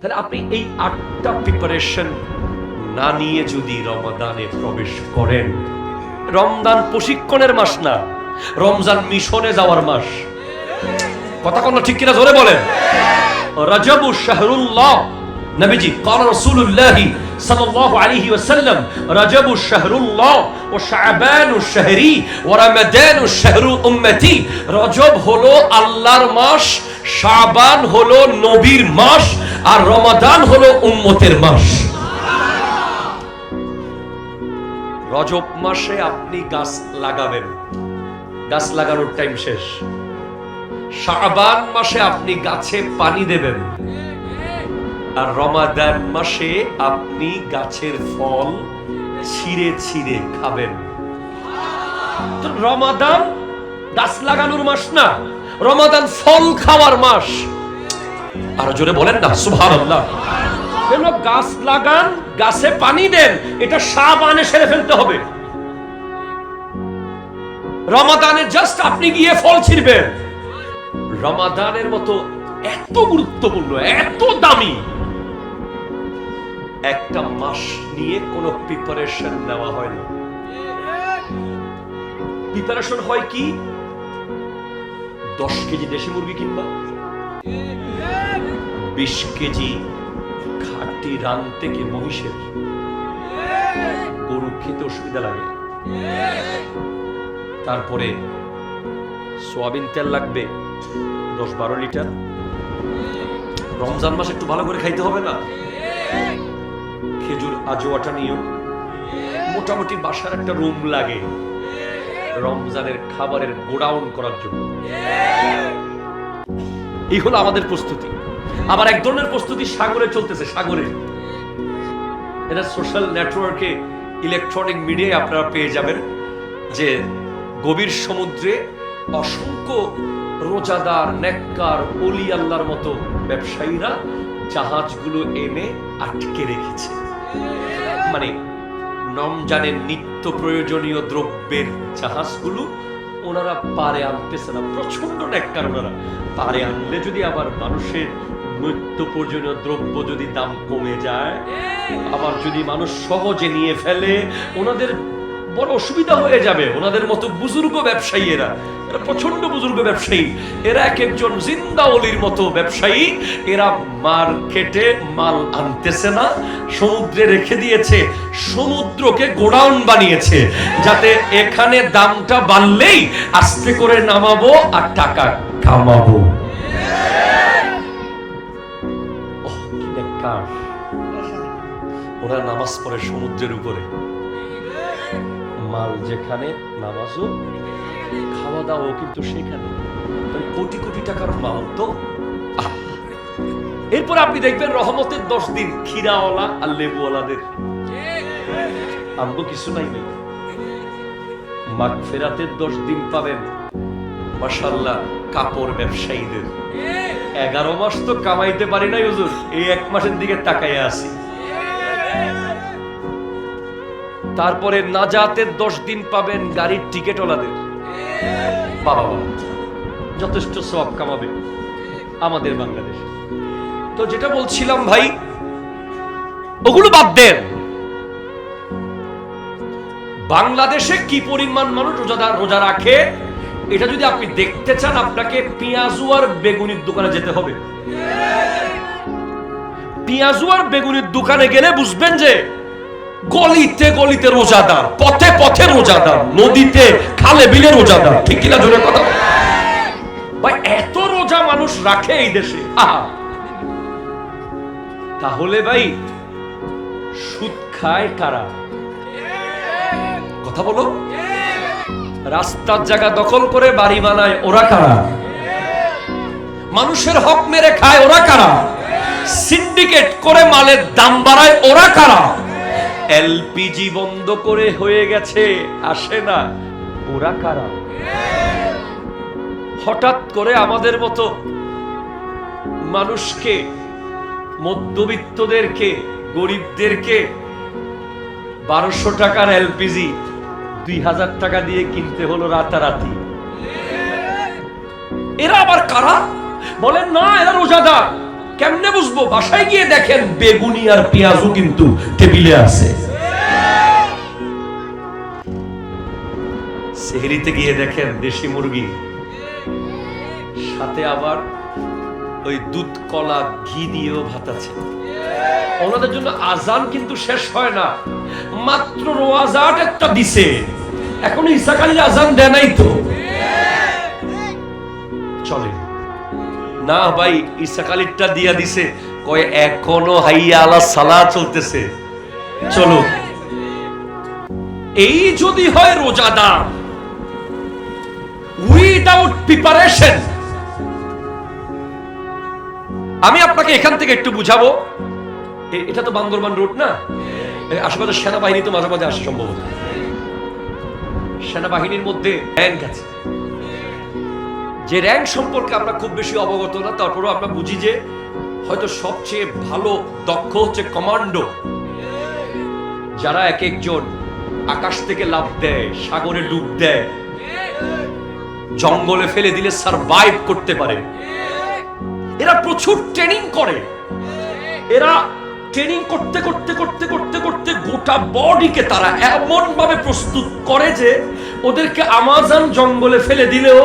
তাহলে আপনি এই 8টা প্রিপারেশন না নিয়ে যদি রমাদানে প্রবেশ করেন, রমজান প্রশিক্ষণের মাস না, রমজান মিশনে যাওয়ার মাস। কথা কোন ঠিক কিনা জোরে বলেন। রজবু শাহরুল্লাহ, নবীজি قال رسول الله صلى الله عليه وسلم رجب شهر الله وشعبان شهري ورمضان شهر امتي। রজব হলো আল্লাহর মাস, শাবান হলো নবীর মাস, আর রমাদান হলো উম্মতের মাস। রজব মাসে আপনি গাছ লাগাবেন, গাছ লাগানোর টাইম শেষ। শাবান মাসে আপনি গাছে পানি দেবেন, আর রমাদান মাসে আপনি গাছের ফল ছিঁড়ে ছিঁড়ে খাবেন। তো রমাদান গাছ লাগানোর মাস না, রমাদান ফল খাওয়ার মাস। আর জোরে বলেন না সুবহানাল্লাহ। কেন গাছ লাগান, গাছে পানি দেন, এটা শাবানে সেরে ফেলতে হবে। রমাদানে জাস্ট আপনি গিয়ে ফল ছিঁড়বেন। রমাদানের মতো এত গুরুত্বপূর্ণ, এত দামি একটা মাস নিয়ে কোনো প্রিপারেশন নেওয়া হয় না। প্রিপারেশন হয় কি? 10 কেজি দেশি মুরগি কিনবা, 20 কেজি খাঁটি রান থেকে মহিষের, গরু খেতে অসুবিধা লাগে। তারপরে সোয়াবিন তেল লাগবে 10-12 লিটার। রমজান মাসে একটু ভালো করে খাইতে হবে না? খেজুর আজওয়াটা নিও। মোটামুটি বাসার একটা রুম লাগে রমজানের খাবারের গোডাউন করার জন্য। এই হলো আমাদের প্রস্তুতি। আবার এক ধরনের প্রস্তুতি সাগরে চলতেছে, সাগরে। এটা সোশ্যাল নেটওয়ার্কে, ইলেকট্রনিক মিডিয়ায় আপনারা পেয়ে যাবেন যে গভীর সমুদ্রে অসংখ্য রোজাদার, নেককার, ওলি আল্লাহর মতো ব্যবসায়ীরা জাহাজগুলো এনে আটকে রেখেছে। মানে রমজানের নিত্য প্রয়োজনীয় দ্রব্যের জাহাজগুলো ওনারা পারে আনতেছে না। প্রচন্ড নেককার ওনারা। পারে আনলে যদি আবার মানুষের নিত্য প্রয়োজনীয় দ্রব্য যদি দাম কমে যায়, আবার যদি মানুষ সহজে নিয়ে ফেলে, ওনাদের বড় অসুবিধা হয়ে যাবে। ওনাদের মতো বুজুর্গ ব্যবসায়ী, এরা প্রচন্ড বুজুর্গ ব্যবসায়ী, এরা এক একজন জিন্দা ওলির মতো ব্যবসায়ী। এরা মার্কেটে মাল আনতেছে না, সমুদ্রে রেখে দিয়েছে, সমুদ্রকে গোডাউন বানিয়েছে, যাতে এখানে দামটা বাড়লেই আস্তে করে নামাবো আর টাকা কামাবো। ওরা নামাজ পড়ে সমুদ্রের উপরে, মাল যেখানে নামাজও, খাওয়া দাওয়াও কিন্তু সেখানে। কোটি কোটি টাকার মাল তো। এরপর আপনি দেখবেন রহমতের 10 দিন ক্ষীরাওয়ালা আর লেবুওয়ালাদের। আমগো কিছু নাই ভাই। মাগফিরাতের 10 দিন পাবেন মাশাআল্লাহ কাপড় ব্যবসায়ীদের। 11 মাস তো কামাইতে পারি নাই হুজুর, এই 1 মাসের দিকে তাকাইয়া আছি। তারপরে নাজাতের 10 দিন পাবেন গাড়ির টিকেটওয়ালাদের। বাবা যথেষ্ট সওয়াব কামাবে আমাদের বাংলাদেশে। তো যেটা বলছিলাম ভাই, ওগুলো বাদ দেন। বাংলাদেশে কি পরিমাণ মানুষ রোজা রাখে, এটা যদি আপনি দেখতে চান, আপনাকে পেঁয়াজু আর বেগুনির দোকানে যেতে হবে। পেঁয়াজু আর বেগুনির দোকানে গেলে বুঝবেন যে গলিতে গলিতে রোজাদার, পথে পথে রোজাদার, নদীতে খালে বিলে রোজাদার। ঠিক কিনা জোরে কথা ভাই? এত রোজা মানুষ রাখে এই দেশে। তাহলে ভাই সুদ খায় কারা? কথা বলো। রাস্তার জায়গা দখল করে বাড়ি বানায় ওরা কারা? মানুষের হক মেরে খায় ওরা কারা? সিন্ডিকেট করে মালের দাম বাড়ায় ওরা কারা? এলপিজি বন্ধ করে হয়ে গেছে, আসে না, ওরা কারা? হঠাৎ করে আমাদের মতো মানুষকে, মধ্যবিত্তদেরকে, গরিবদেরকে 1200 টাকার এলপিজি 2000 টাকা দিয়ে কিনতে হলো রাতারাতি। এরা আবার কারা? বলেন না এরা রোজাদার। কেমনে বুঝবো? বাসায় গিয়ে দেখেন বেগুনি আর পেঁয়াজও কিন্তু টেবিলে আছে। সেহরিতে গিয়ে দেখেন দেশি মুরগি, সাথে আবার ওই দুধ কলা ঘি দিয়েও ভাত আছে। ওনাদের জন্য আজান কিন্তু শেষ হয় না, মাত্র রোয়াজাট একটা দিছে, এখনো ইসা আলীর আজান দেয় নাই তো চলে না ভাই। ইসা আলীরটা দিয়া দিছে, কয় এখনো হাইয়া আলা সালাহ চলতেছে, চলো। এই যদি হয় রোজাদার উইদাউট প্রিপারেশন। আমি আপনাকে এখান থেকে একটু বুঝাবো, এটা তো বান্দরবান রোড না, আশেপাশে সেনাবাহিনী তো মাঝে মাঝে আসে সম্ভবত। সেনাবাহিনীর মধ্যে র্যাঙ্ক আছে, যে র্যাঙ্ক সম্পর্কে আমরা খুব বেশি অবগত না, তারপরেও আমরা বুঝি যে হয়তো সবচেয়ে ভালো দক্ষ হচ্ছে কমান্ডো, যারা এক একজন আকাশ থেকে লাফ দেয়, সাগরে ডুব দেয়, জঙ্গলে ফেলে দিলে সারভাইভ করতে পারে। এরা প্রচুর ট্রেনিং করে, এরা ট্রেনিং করতে করতে করতে করতে করতে গোটা বডিকে তারা এমন ভাবে প্রস্তুত করে যে ওদেরকে আমাজন জঙ্গলে ফেলে দিলেও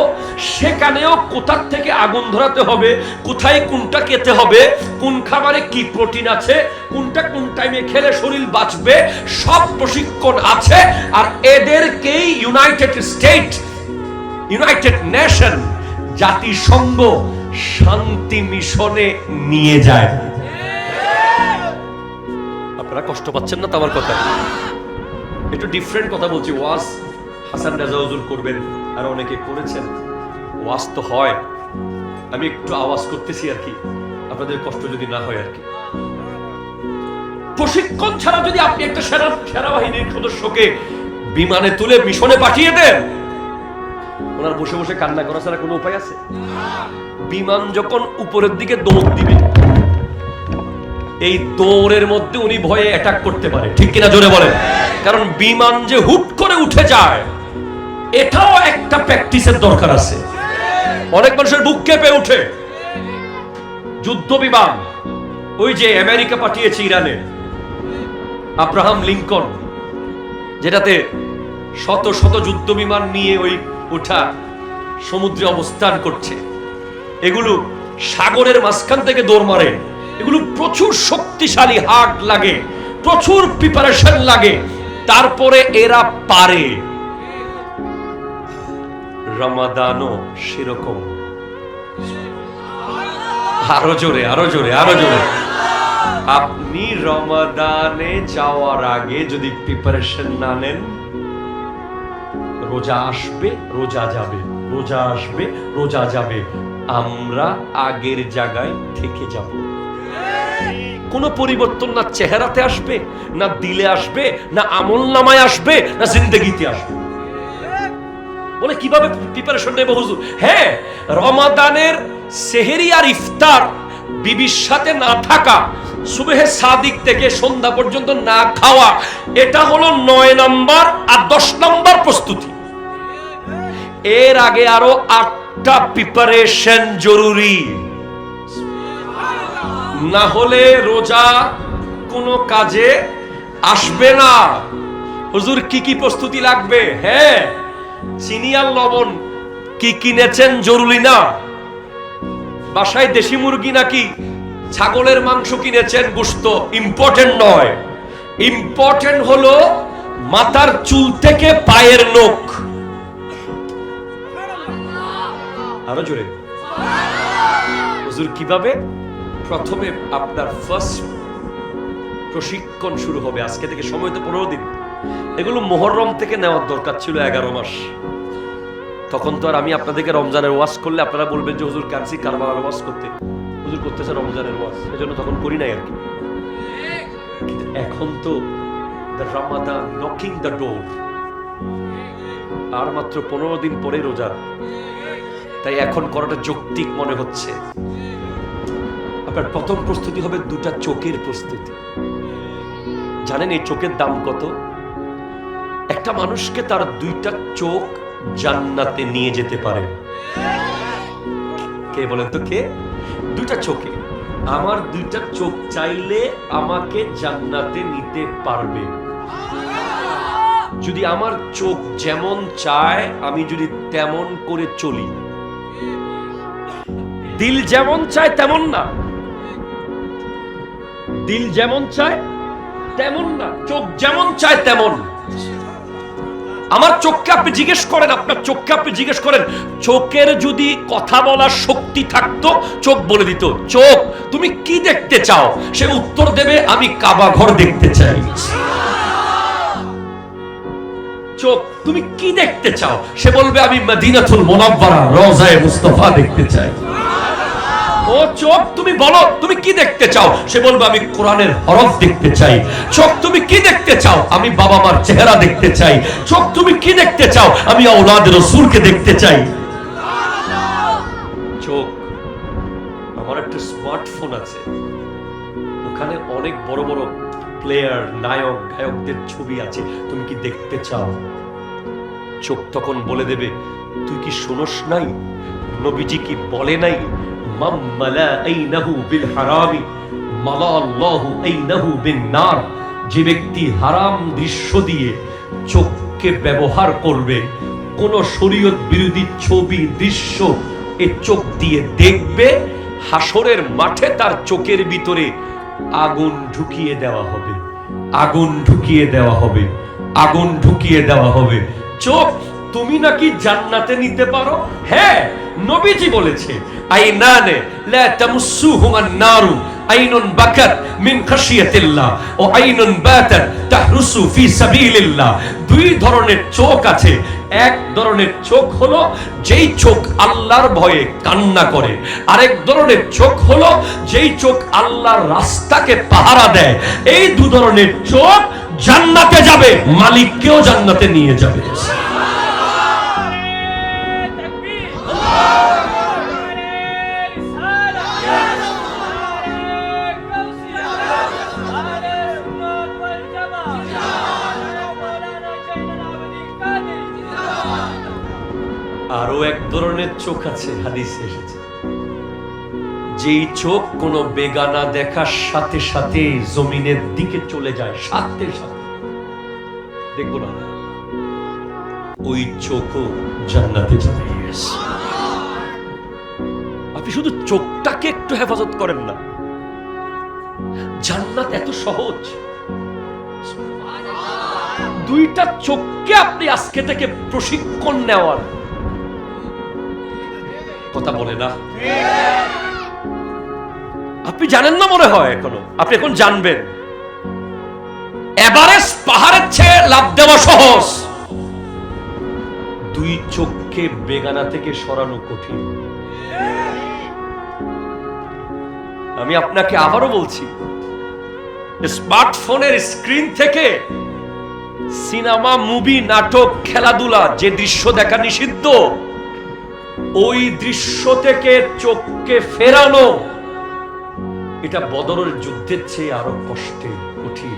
সেখানেও কোথার থেকে আগুন ধরাতে হবে, কোথায় কোনটা খেতে হবে, কোন খাবারে কি প্রোটিন আছে, কোনটা কোন টাইমে খেলে শরীর বাঁচবে, সব প্রশিক্ষণ আছে। আর এদেরকেই ইউনাইটেড স্টেট, ইউনাইটেড নেশন, জাতিসংঘ শান্তি মিশনে নিয়ে যায়। আপনারা কষ্ট পাচ্ছেন না তো আমার কথা? একটু ডিফারেন্ট কথা বলছি। ওয়াজ হাসান রাজা হুজুর করবেন, আর অনেকে করেছেন, ওয়াজ তো হয়, আমি একটু আওয়াজ করতেছি আর কি, আপনাদের কষ্ট যদি না হয় আর কি। প্রশিক্ষণ ছাড়া যদি আপনি একটা সেনাবাহিনীর সদস্যকে বিমানে তুলে মিশনে পাঠিয়ে দেন, ওনার বসে বসে কান্না করা ছাড়া কোনো উপায় আছে? বিমান যখন উপরের দিকে দৌড় দিবে, এই দৌড়ের মধ্যে উনি ভয়ে অ্যাটাক করতে পারে, ঠিক কিনা জোরে বলেন? কারণ বিমান যে হুট করে উঠে যায়, এটাও একটা প্র্যাকটিসের দরকার আছে। অনেক মানুষের বুক কেঁপে উঠে। যুদ্ধ বিমান, ওই যে আমেরিকা পাঠিয়েছে ইরানে আব্রাহাম লিঙ্কন, যেটাতে শত শত যুদ্ধ বিমান নিয়ে ওই ওঠা সমুদ্রে অবস্থান করছে, এগুলো সাগরের মাঝখান থেকে দৌড় মারে, এগুলো প্রচুর শক্তিশালী, হার্ট লাগে, প্রচুর প্রিপারেশন লাগে, তারপরে এরা পারে। রমাদানও সেরকম। আরো জোরে, আরো জোরে, আরো জোরে। আপনি রমাদানে যাওয়ার আগে যদি প্রিপারেশন না নেন, রোজা আসবে, রোজা যাবে, রোজা আসবে, রোজা যাবে, আমরা আগের জায়গায় থেকে যাব। কোনো পরিবর্তন না চেহারাতে আসবে, না দিলে আসবে, না আমল নামায় আসবে, না জিন্দেগিতে আসবে। বলে কিভাবে প্রিপারেশন নেব হুজুর? হ্যাঁ, রমাদানের সেহরি আর ইফতার বিবির সাথে না থাকা, সুবহে সাদিক থেকে সন্ধ্যা পর্যন্ত না খাওয়া, এটা হলো 9 নম্বর আর 10 নম্বর প্রস্তুতি। এর আগে আরো 8টা প্রিপারেশন জরুরি, না হলে রোজা কোনো কাজে আসবে না। হুজুর কি কি প্রস্তুতি লাগবে? হ্যাঁ, চিনি আর লবণ কি কিনেছেন জরুরি না। বাসায় দেশি মুরগি নাকি ছাগলের মাংস কিনেছেন, গোশত ইম্পর্টেন্ট নয়। ইম্পর্টেন্ট হলো মাথার চুল থেকে পায়ের নখ। আরো জোরে। হুজুর কিভাবে? প্রথমে আপনার ফার্স্ট প্রশিক্ষণ শুরু হবে আজকে থেকে, সময় তো 15 দিন। এগুলো মুহররম থেকে নেওয়ার দরকার ছিল 11 মাস। তখন তো আর আমি আপনাদেরকে রমজানের ওয়াজ করলে আপনারা বলবেন যে হুজুর কানসি কারবালার ওয়াজ করতে, হুজুর করতেছে রমজানের ওয়াজ, এজন্য তখন করি নাই আর কি। কিন্তু এখন তো রমাদান নকিং দ্য ডোর, আর মাত্র 15 দিন পরে রোজা, তাই এখন করাটা যৌক্তিক মনে হচ্ছে। আপনার প্রথম প্রস্তুতি হবে 2টা চোখের প্রস্তুতি। জানেন এই চোখের দাম কত? একটা মানুষকে তার 2টা চোখ জান্নাতে নিয়ে যেতে পারে। কে বলেন তো কে? 2টা চোখে আমার দুইটা চোখ চাইলে আমাকে জান্নাতে নিতে পারবে। যদি আমার চোখ যেমন চায় আমি যদি তেমন করে চলি, দিল যেমন চায় তেমন না, দিল যেমন চায় তেমন না, চোখ যেমন চায় তেমন। আমার চোখকে আপনি জিজ্ঞেস করেন, আপনার চোখকে আপনি জিজ্ঞেস করেন, চোখের যদি কথা বলার শক্তি থাকতো চোখ বলে দিত, চোখ তুমি কি দেখতে চাও? সে উত্তর দেবে আমি কাবা ঘর দেখতে চাই। চোখ তুমি কি দেখতে চাও? সে বলবে আমি মদিনাতুল মুনাওয়ারা রওজায়ে মুস্তাফা দেখতে চাই। ও চোখ তুমি বলো তুমি কি দেখতে চাও? সে বলবে আমি কোরআনের হরফ দেখতে চাই। চোখ তুমি কি দেখতে চাও? আমি বাবা মার চেহারা দেখতে চাই। চোখ তুমি কি দেখতে চাও? আমি আওলাদ রাসূলকে দেখতে চাই। চোখ, আমার একটা স্মার্টফোন আছে, ওখানে অনেক বড় বড় প্লেয়ার, নায়ক, গায়কদের ছবি আছে, তুমি কি দেখতে চাও? চোখ তখন বলে দেবে তুই কি শোনস নাই? নবীজি কি বলে নাই, মান মালা আইনাহু বিল হারামি মালা আল্লাহু আইনাহু বিন নার। যে ব্যক্তি হারাম দৃশ্য দিয়ে চোখকে ব্যবহার করবে, কোন শরীয়ত বিরোধী ছবি দৃশ্য এ চোখ দিয়ে দেখবে, হাসরের মাঠে তার চোখের ভিতরে আগুন ঢুকিয়ে দেওয়া হবে, আগুন ঢুকিয়ে দেওয়া হবে, আগুন ঢুকিয়ে দেওয়া হবে। চোখ তুমি নাকি জান্নাতে নিতে পারো? হ্যাঁ, নবীজি বলেছে আইনানে লা তামসুহুমান নারু, আইনুন বাকাত মিন খাশিয়াতিল্লাহ ও আইনুন বাতাত তাহরুসু ফি সাবিলিল্লাহ। দুই ধরনের চোখ আছে। এক ধরনের চোখ হলো যেই চোখ আল্লাহর ভয়ে কান্না করে, আরেক ধরনের চোখ হলো যেই চোখ আল্লাহর রাস্তাকে পাহারা দেয়। এই দু ধরনের চোখ জান্নাতে যাবে, মালিককেও জান্নাতে নিয়ে যাবে। আরো এক ধরনের চোখ আছে, হাদিসে এসেছে, যেই চোখ কোন বেগানা দেখার সাথে সাথে জমিনের দিকে চলে যায়, সাথে সাথে দেখবো না, ওই চোখও জান্নাতে যাবে। আপনি শুধু চোখটাকে একটু হেফাজত করেন না, জান্নাত এত সহজ। দুইটা চোখকে আপনি আজকে থেকে প্রশিক্ষণ নেওয়ার কথা বলে না, আপনি জানেন না মনে হয় এখনো, আপনি এখন জানবেন। এভারেস্ট পাহাড়ের চেয়ে লাফ দেওয়া সহজ, দুই চোখকে বেগানা থেকে সরানো কঠিন। আমি আপনাকে আবারও বলছি, স্মার্টফোনের স্ক্রিন থেকে সিনেমা, মুভি, নাটক, খেলাধুলা যে দৃশ্য দেখা নিষিদ্ধ, ওই দৃশ্য থেকে চোখকে ফেরানো, এটা বদরের যুদ্ধের চেয়ে আরো কষ্টের, কঠিন।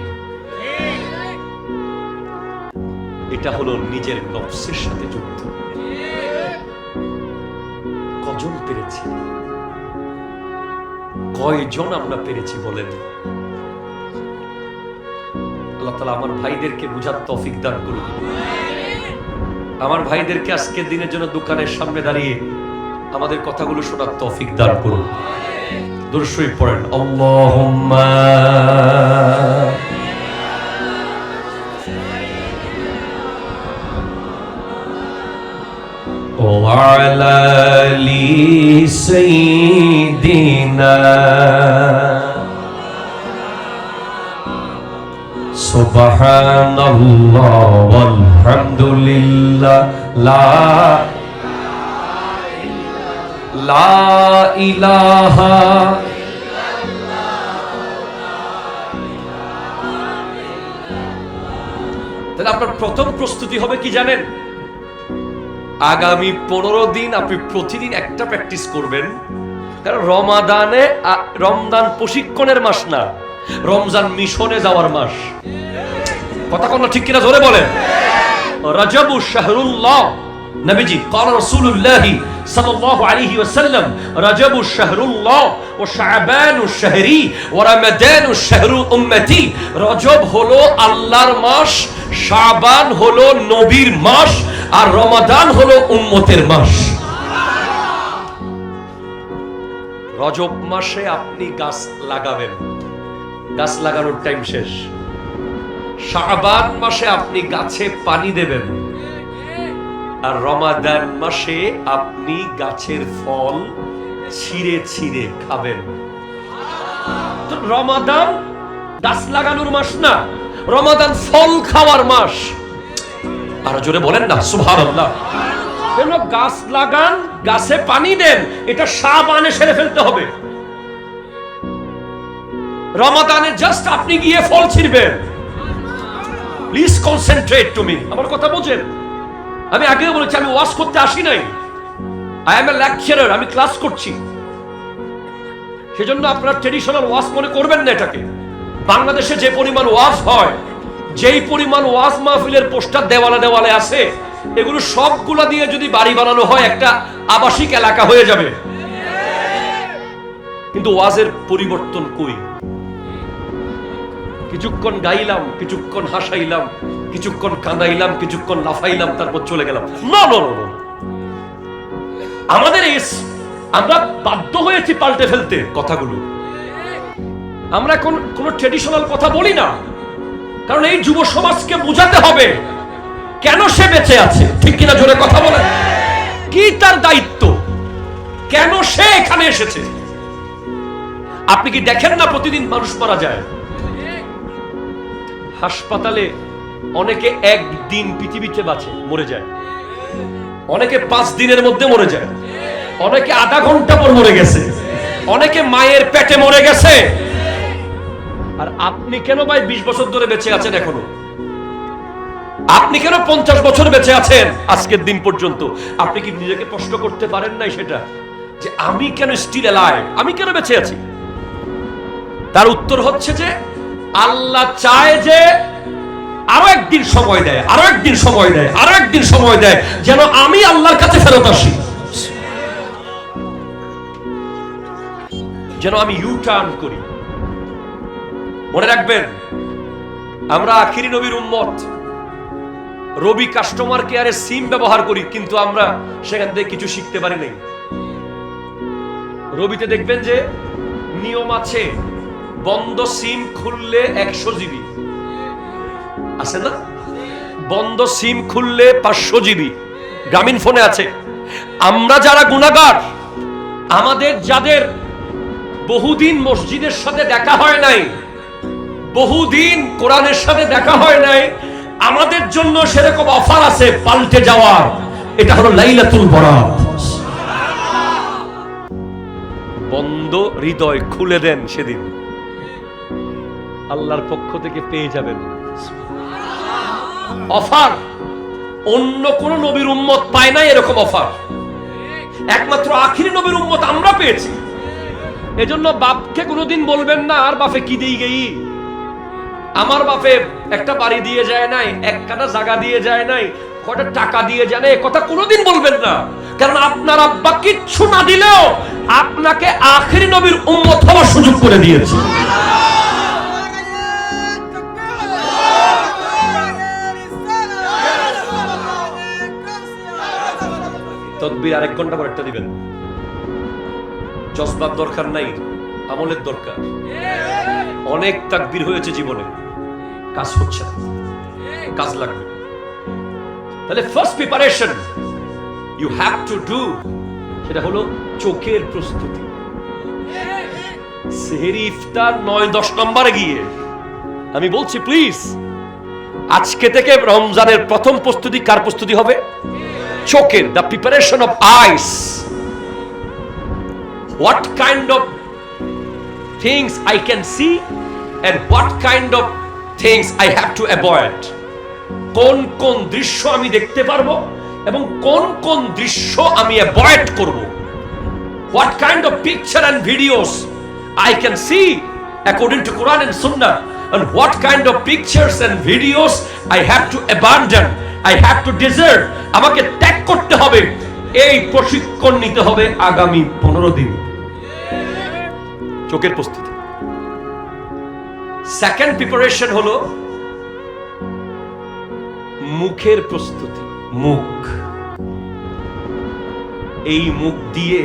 এটা হলো নিজের নফসের সাথে যুদ্ধ। কজন পেরেছি? কয়জন আমরা পেরেছি বলেন? আল্লাহ তাআলা আমার ভাইদেরকে বুঝার তৌফিক দান করুন। আমার ভাইদেরকে আজকের দিনের জন্য দোকানের সামনে দাঁড়িয়ে আমাদের কথাগুলো শোনার তৌফিক দান করুন। দুরূদ শরীফ পড়েন, আল্লাহুম্মা ওয়া আলা আলি সাইয়্যিদিনা সুবহানাল্লাহ ওয়ালহামদুলিল্লাহ লা ইলাহা তাহলে আপনার প্রথম প্রস্তুতি হবে কি জানেন? আগামী 15 দিন আপনি প্রতিদিন একটা প্র্যাকটিস করবেন। কারণ রমজান প্রশিক্ষণের মাস না, রমজান মিশনে যাওয়ার মাস। কথা কোন ঠিক কিনা জোরে বলেন। রাজাবু শাহরুল্লাহ, নবীজি قال রাসূলুল্লাহ সাল্লাল্লাহু আলাইহি ওয়াসাল্লাম, রাজাবুশ শাহরুল্লাহ ওয়া শাবানুশ শাহরি ওয়া রমাদানুশ শাহরু উম্মতি। রজব হলো আল্লাহর মাস, শাবান হলো নবীর মাস, আর রমাদান হলো উম্মতের মাস। রজব মাসে আপনি গাছ লাগাবেন, গাছ লাগানোর টাইম শেষ। শাবান মাসে আপনি গাছে পানি দেবেন, আর রমাদান মাসে আপনি গাছের ফল ছিঁড়ে ছিঁড়ে খাবেন। তো রমাদান গাছ লাগানোর মাস না, রমাদান ফল খাওয়ার মাস। আর জোরে বলেন না সুবহানাল্লাহ। কেন? গাছ লাগান, গাছে পানি দেন, এটা শাবানে সেরে ফেলতে হবে। রমাদানে জাস্ট আপনি গিয়ে ফল ছিঁড়বেন। প্লিজ কনসেন্ট্রেট টু মি, আমার কথা বোঝেন। আমি আগেও বলেছি আমি ওয়াজ করতে আসি নাই, আই এম এ লেকচারার, আমি ক্লাস করছি। সেজন্য আপনারা ট্রেডিশনাল ওয়াজ মনে করবেন না এটাকে। বাংলাদেশে যে পরিমাণ ওয়াজ হয়, যেই পরিমাণ ওয়াজ মাহফিলের পোস্টার দেওয়ালে দেওয়ালে আছে, এগুলো সবগুলা দিয়ে যদি বাড়ি বানানো হয় একটা আবাসিক এলাকা হয়ে যাবে। কিন্তু ওয়াজের পরিবর্তন কই? কিছুক্ষণ গাইলাম, কিছুক্ষণ হাসাইলাম, কিছুক্ষণ কাঁদাইলাম, কিছুক্ষণ লাফাইলাম, তারপর চলে গেলাম। না না না, আমাদের আমরা বাধ্য হয়েছি পাল্টে ফেলতে কথাগুলো। আমরা এখন কোন ট্রেডিশনাল কথা বলি না, কারণ এই যুব সমাজকে বোঝাতে হবে কেন সে বেঁচে আছে। ঠিক কিনা জোরে কথা বলেন। কি তার দায়িত্ব, কেন সে এখানে এসেছে। আপনি কি দেখেন না প্রতিদিন মানুষ মারা যায় হাসপাতালে? অনেকে একদিন পৃথিবীতে বাঁচে, মরে যায়। অনেকে 5 দিনের মধ্যে মরে যায়, অনেকে আধা ঘন্টা পর মরে গেছে, অনেকে মায়ের পেটে মরে গেছে। আর আপনি কেন ভাই 20 বছর ধরে বেঁচে আছেন এখনো? আপনি কেন 50 বছর বেঁচে আছেন আজকের দিন পর্যন্ত? আপনি কি নিজেকে প্রশ্ন করতে পারেন নাই সেটা, যে আমি কেন স্টিল অ্যালাইভ, আমি কেন বেঁচে আছি? তার উত্তর হচ্ছে যে আল্লাহ চায় যে আরো একদিন সময় দেয়, আরো একদিন সময় দেয়, আরো একদিন সময় দেয়, যেন আমি আল্লাহর কাছে ফেরত আসি, যেন আমি ইউ টার্ন করি। মনে রাখবেন, আমরা আখিরি নবীর উম্মত। রবি কাস্টমার কেয়ারে সিম ব্যবহার করি, কিন্তু আমরা সেখান থেকে কিছু শিখতে পারি নাই। রবিতে দেখবেন যে নিয়ম আছে, বন্ধ সিম খুললে 100 জিবি আছে না? বন্ধ সিম খুললে 500 জিবি গ্রামীণ ফোনে আছে। আমরা যারা গুনাহগার, আমাদের যাদের বহুদিন মসজিদের সাথে দেখা হয় নাই, বহুদিন কোরআনের সাথে দেখা হয় নাই, আমাদের জন্য সেরকম অফার আছে পাল্টে যাওয়ার। এটা হলো লাইলাতুল বরাত। বন্ধ হৃদয় খুলে দেন, সেদিন আল্লাহর পক্ষ থেকে পেয়ে যাবেন অফার। অন্য কোন নবীর উম্মত পায় না এরকম অফার, একমাত্র আখিরি নবীর উম্মত আমরা পেয়েছি। এজন্য বাপকে কোনোদিন বলবেন না আর বাপে কি দিয়ে গেই, আমার বাপে একটা বাড়ি দিয়ে যায় নাই, এক কাটা জায়গা দিয়ে যায় নাই, কয়টা টাকা দিয়ে যায় না, এ কথা কোনোদিন বলবেন না। কারণ আপনার আব্বা কিচ্ছু না দিলেও আপনাকে আখিরি নবীর উম্মত হওয়ার সুযোগ করে দিয়েছে। তকবীর আরেক ঘন্টা পর একটা দিবেন। জজবার দরকার নাই, আমলের দরকার। অনেক তাকবীর হয়েছে জীবনে, কাজ হচ্ছে না, কাজ লাগবে। তাহলে first preparation you have to do, সেটা হলো চোখের প্রস্তুতি। সেহরি ইফতার 9-10 নম্বরে গিয়ে আমি বলছি, প্লিজ আজকে থেকে রমজানের প্রথম প্রস্তুতি কার প্রস্তুতি হবে? চোখের। The preparation of eyes. What kind of things I can see and what kind of things I have to avoid. কোন কোন দৃশ্য আমি দেখতে পারবো এবং কোন কোন দৃশ্য আমি অ্যাভয়েড করব। What kind of picture and videos I can see according to Quran and Sunnah, and what kind of pictures and videos I have to abandon, I have to desert. আমাকে ত্যাগ করতে হবে। এই প্রশিক্ষণ নিতে হবে আগামী 15 দিন। চোখের প্রস্তুতি। সেকেন্ড প্রিপারেশন হলো মুখের প্রস্তুতি। মুখ, এই মুখ দিয়ে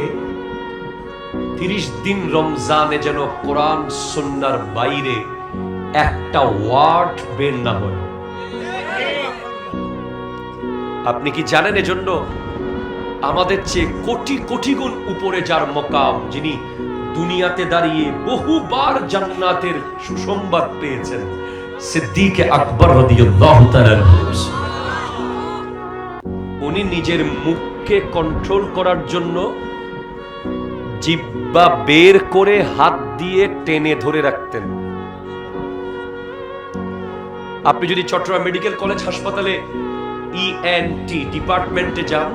30 দিন রমজানে যেন কোরআন সুন্নাহর বাইরে একটা ওয়ার্ড বের না হয়। আপনি কি জানেন এজন্য আমাদের চেয়ে কোটি কোটি গুণ উপরে যার মকাম, যিনি দুনিয়াতে দাঁড়িয়ে বহুবার জান্নাতের সুসংবাদ পেয়েছেন, সিদ্দিক আকবর রাদিয়াল্লাহু তাআলা, উনি নিজের মুখকে কন্ট্রোল করার জন্য জিহ্বা বের করে হাত দিয়ে টেনে ধরে রাখতেন। আপনি যদি চট্টগ্রাম মেডিকেল কলেজ হাসপাতালে ইএনটি ডিপার্টমেন্টে যান,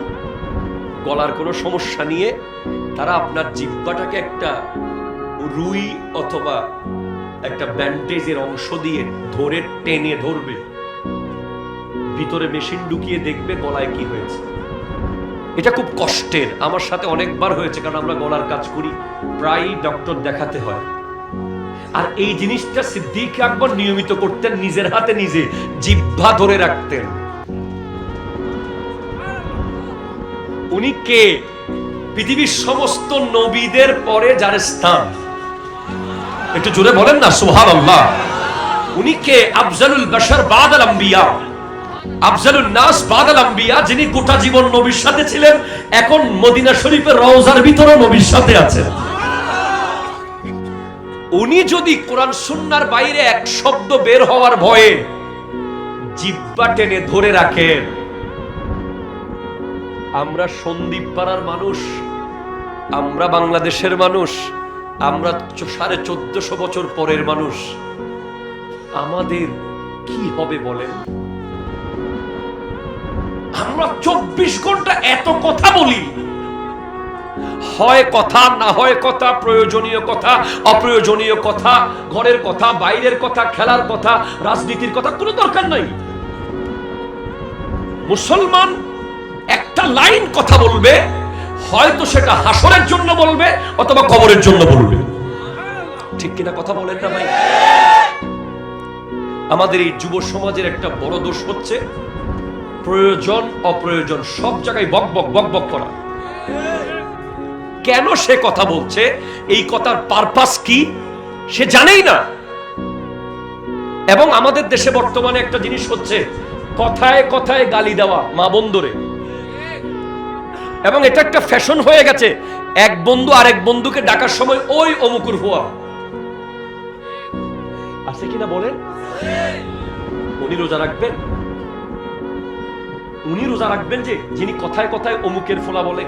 গলার কোনো সমস্যা নিয়ে তারা আপনার জিহ্বাটাকে একটা রুই অথবা একটা ব্যান্ডেজের অংশ দিয়ে ধরে টেনে ধরবে, ভিতরে মেশিন ঢুকিয়ে দেখবে গলায় কি হয়েছে। এটা খুব কষ্টের, আমার সাথে অনেকবার হয়েছে, কারণ আমরা গলার কাজ করি, প্রায় ডক্টর দেখাতে হয়। আর এই জিনিসটা সিদ্দিক আকবর নিয়মিত করতেন, নিজের হাতে নিজে জিহ্বা ধরে রাখতেন। উনি কে? পৃথিবীর সমস্ত নবীদের পরে যার স্থান, একটু জোরে বলেন না সুবহানাল্লাহ। উনি কে? আফজালুল বাশার বাদাল আম্বিয়া, আফজালুন নাস বাদাল আম্বিয়া, যিনি গোটা জীবন নবীর সাথে ছিলেন, এখন মদিনা শরীফের রওজার ভিতরে নবীর সাথে আছেন। উনি যদি কোরআন সুন্নাহর বাইরে এক শব্দ বের হওয়ার ভয়ে জিহ্বা টেনে ধরে রাখেন, আমরা সন্দীপ পাড়ার মানুষ, আমরা বাংলাদেশের মানুষ, আমরা 1450 বছর পরের মানুষ, আমাদের কি হবে বলেন? আমরা 24 ঘন্টা এত কথা বলি, হয় কথা, না হয় কথা, প্রয়োজনীয় কথা, অপ্রয়োজনীয় কথা, ঘরের কথা, বাইরের কথা, খেলার কথা, রাজনীতির কথা, কোনো দরকার নাই। মুসলমান একটা লাইন কথা বলবে, হয়তো সেটা হাসরের জন্য বলবে অথবা কবরের জন্য বলবে। ঠিক কিনা কথা বলেন না ভাই? আমাদের এই যুব সমাজের একটা বড় দোষ হচ্ছে প্রয়োজন অপ্রয়োজন সব জায়গায় বক বক বক বক করা। কেন সে কথা বলছে, এই কথার পারপাস কি সে জানেই না। এবং আমাদের দেশে বর্তমানে একটা জিনিস হচ্ছে কথায় কথায় গালি দেওয়া মা বন্ধুরে, এবং এটা একটা ফ্যাশন হয়ে গেছে। এক বন্ধু আরেক বন্ধুকে ডাকার সময় ওই অমুকুর হুয়া আছে কিনা বলেন? উনি রোজা রাখবেন? উনি রোজা রাখবেন যে যিনি কথায় কথায় অমুকের ফোলা বলে?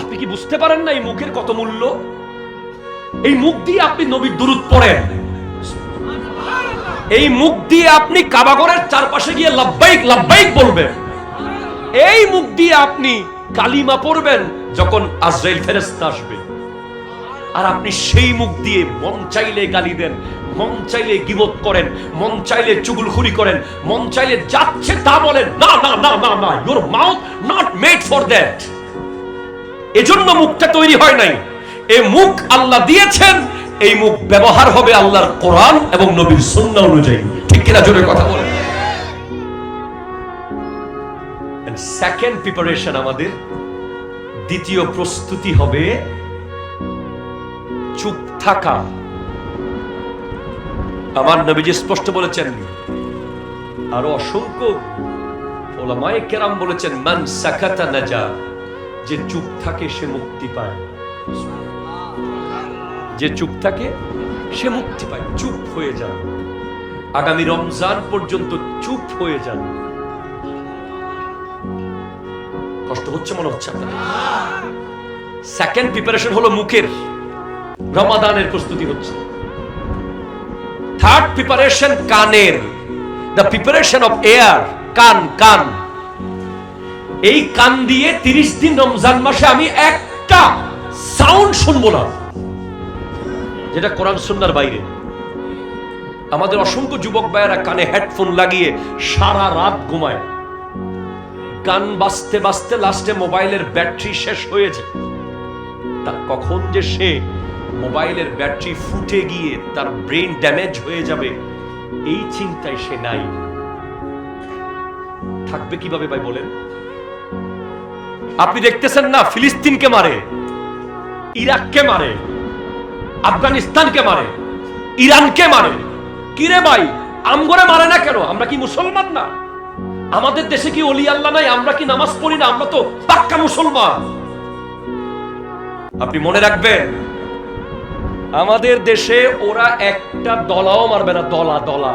আপনি কি বুঝতে পারেন না এই মুখের কত মূল্য? এই মুখ দিয়ে আপনি নবীর দুরূদ পড়েন, এই মুখ দিয়ে আপনি কাবাগরের চারপাশে গিয়ে লাব্বাইক লাব্বাইক বলবেন, এই মুখ দিয়ে আপনি কালিমা পড়বেন যখন আজরাইল ফেরেশতা আসবে। আর আপনি সেই মুখ দিয়ে মন চাইলে গালি দেন, মন চাইলে গীবত করেন, মন চাইলে চুগলখুরি করেন, মন চাইলে যাচ্ছে তা বলেন। না না না না না, your mouth not made for that. এজন্য মুখটা তৈরি হয় নাই। এই মুখ আল্লাহ দিয়েছেন, এই মুখ ব্যবহার হবে আল্লাহর কোরআন এবং নবীর সুন্নাহ অনুযায়ী। ঠিক কিনা জোরে কথা বলেন। সেকেন্ড প্রিপারেশন, আমাদের দ্বিতীয় প্রস্তুতি হবে চুপ থাকা। আমার নবীজি স্পষ্ট বলেছেন, আরো অসংখ্য উলামায়ে কেরাম বলেছেন, মান সাকাতা নাজা, যে চুপ থাকে সে মুক্তি পায়। যে চুপ থাকে সে মুক্তি পায়। চুপ হয়ে যান, আগামী রমজান পর্যন্ত চুপ হয়ে যান। কষ্ট হচ্ছে মনে হচ্ছে আপনার? সেকেন্ড প্রিপারেশন হলো মুখের, রমাদানের প্রস্তুতি হচ্ছে। থার্ড প্রিপারেশন কানের, দ্য প্রিপারেশন অফ এয়ার, কান। কান, এই কান দিয়ে 30 দিন রমজান মাসে আমি একটা সাউন্ড শুনবো না যেটা কোরআন সুন্নাহর বাইরে। আমাদের অসংখ্য যুবক ভাইয়েরা কানে হেডফোন লাগিয়ে সারা রাত ঘুমায়, গান বাজতে বাজতে লাস্টে মোবাইলের ব্যাটারি শেষ হয়ে যায়। তার কখন যে সে মোবাইলের ব্যাটারি ফুটে গিয়ে তার ব্রেন ড্যামেজ হয়ে যাবে এই চিন্তায় সে নাই। থাকবে কিভাবে ভাই বলেন? আপনি দেখতেছেন না ফিলিস্তিনকে মারে, ইরাককে মারে, আফগানিস্তানকে মারে, ইরানকে মারে। কিরে ভাই আমগরে মারে না কেন? আমরা কি মুসলমান না? আমাদের দেশে কি ওলি আল্লাহ নাই? আমরা কি নামাজ পড়ি না? আমরা তো পাক্কা মুসলমান। আপনি মনে রাখবেন আমাদের দেশে ওরা একটা দলাও মারবে না। দলা দলা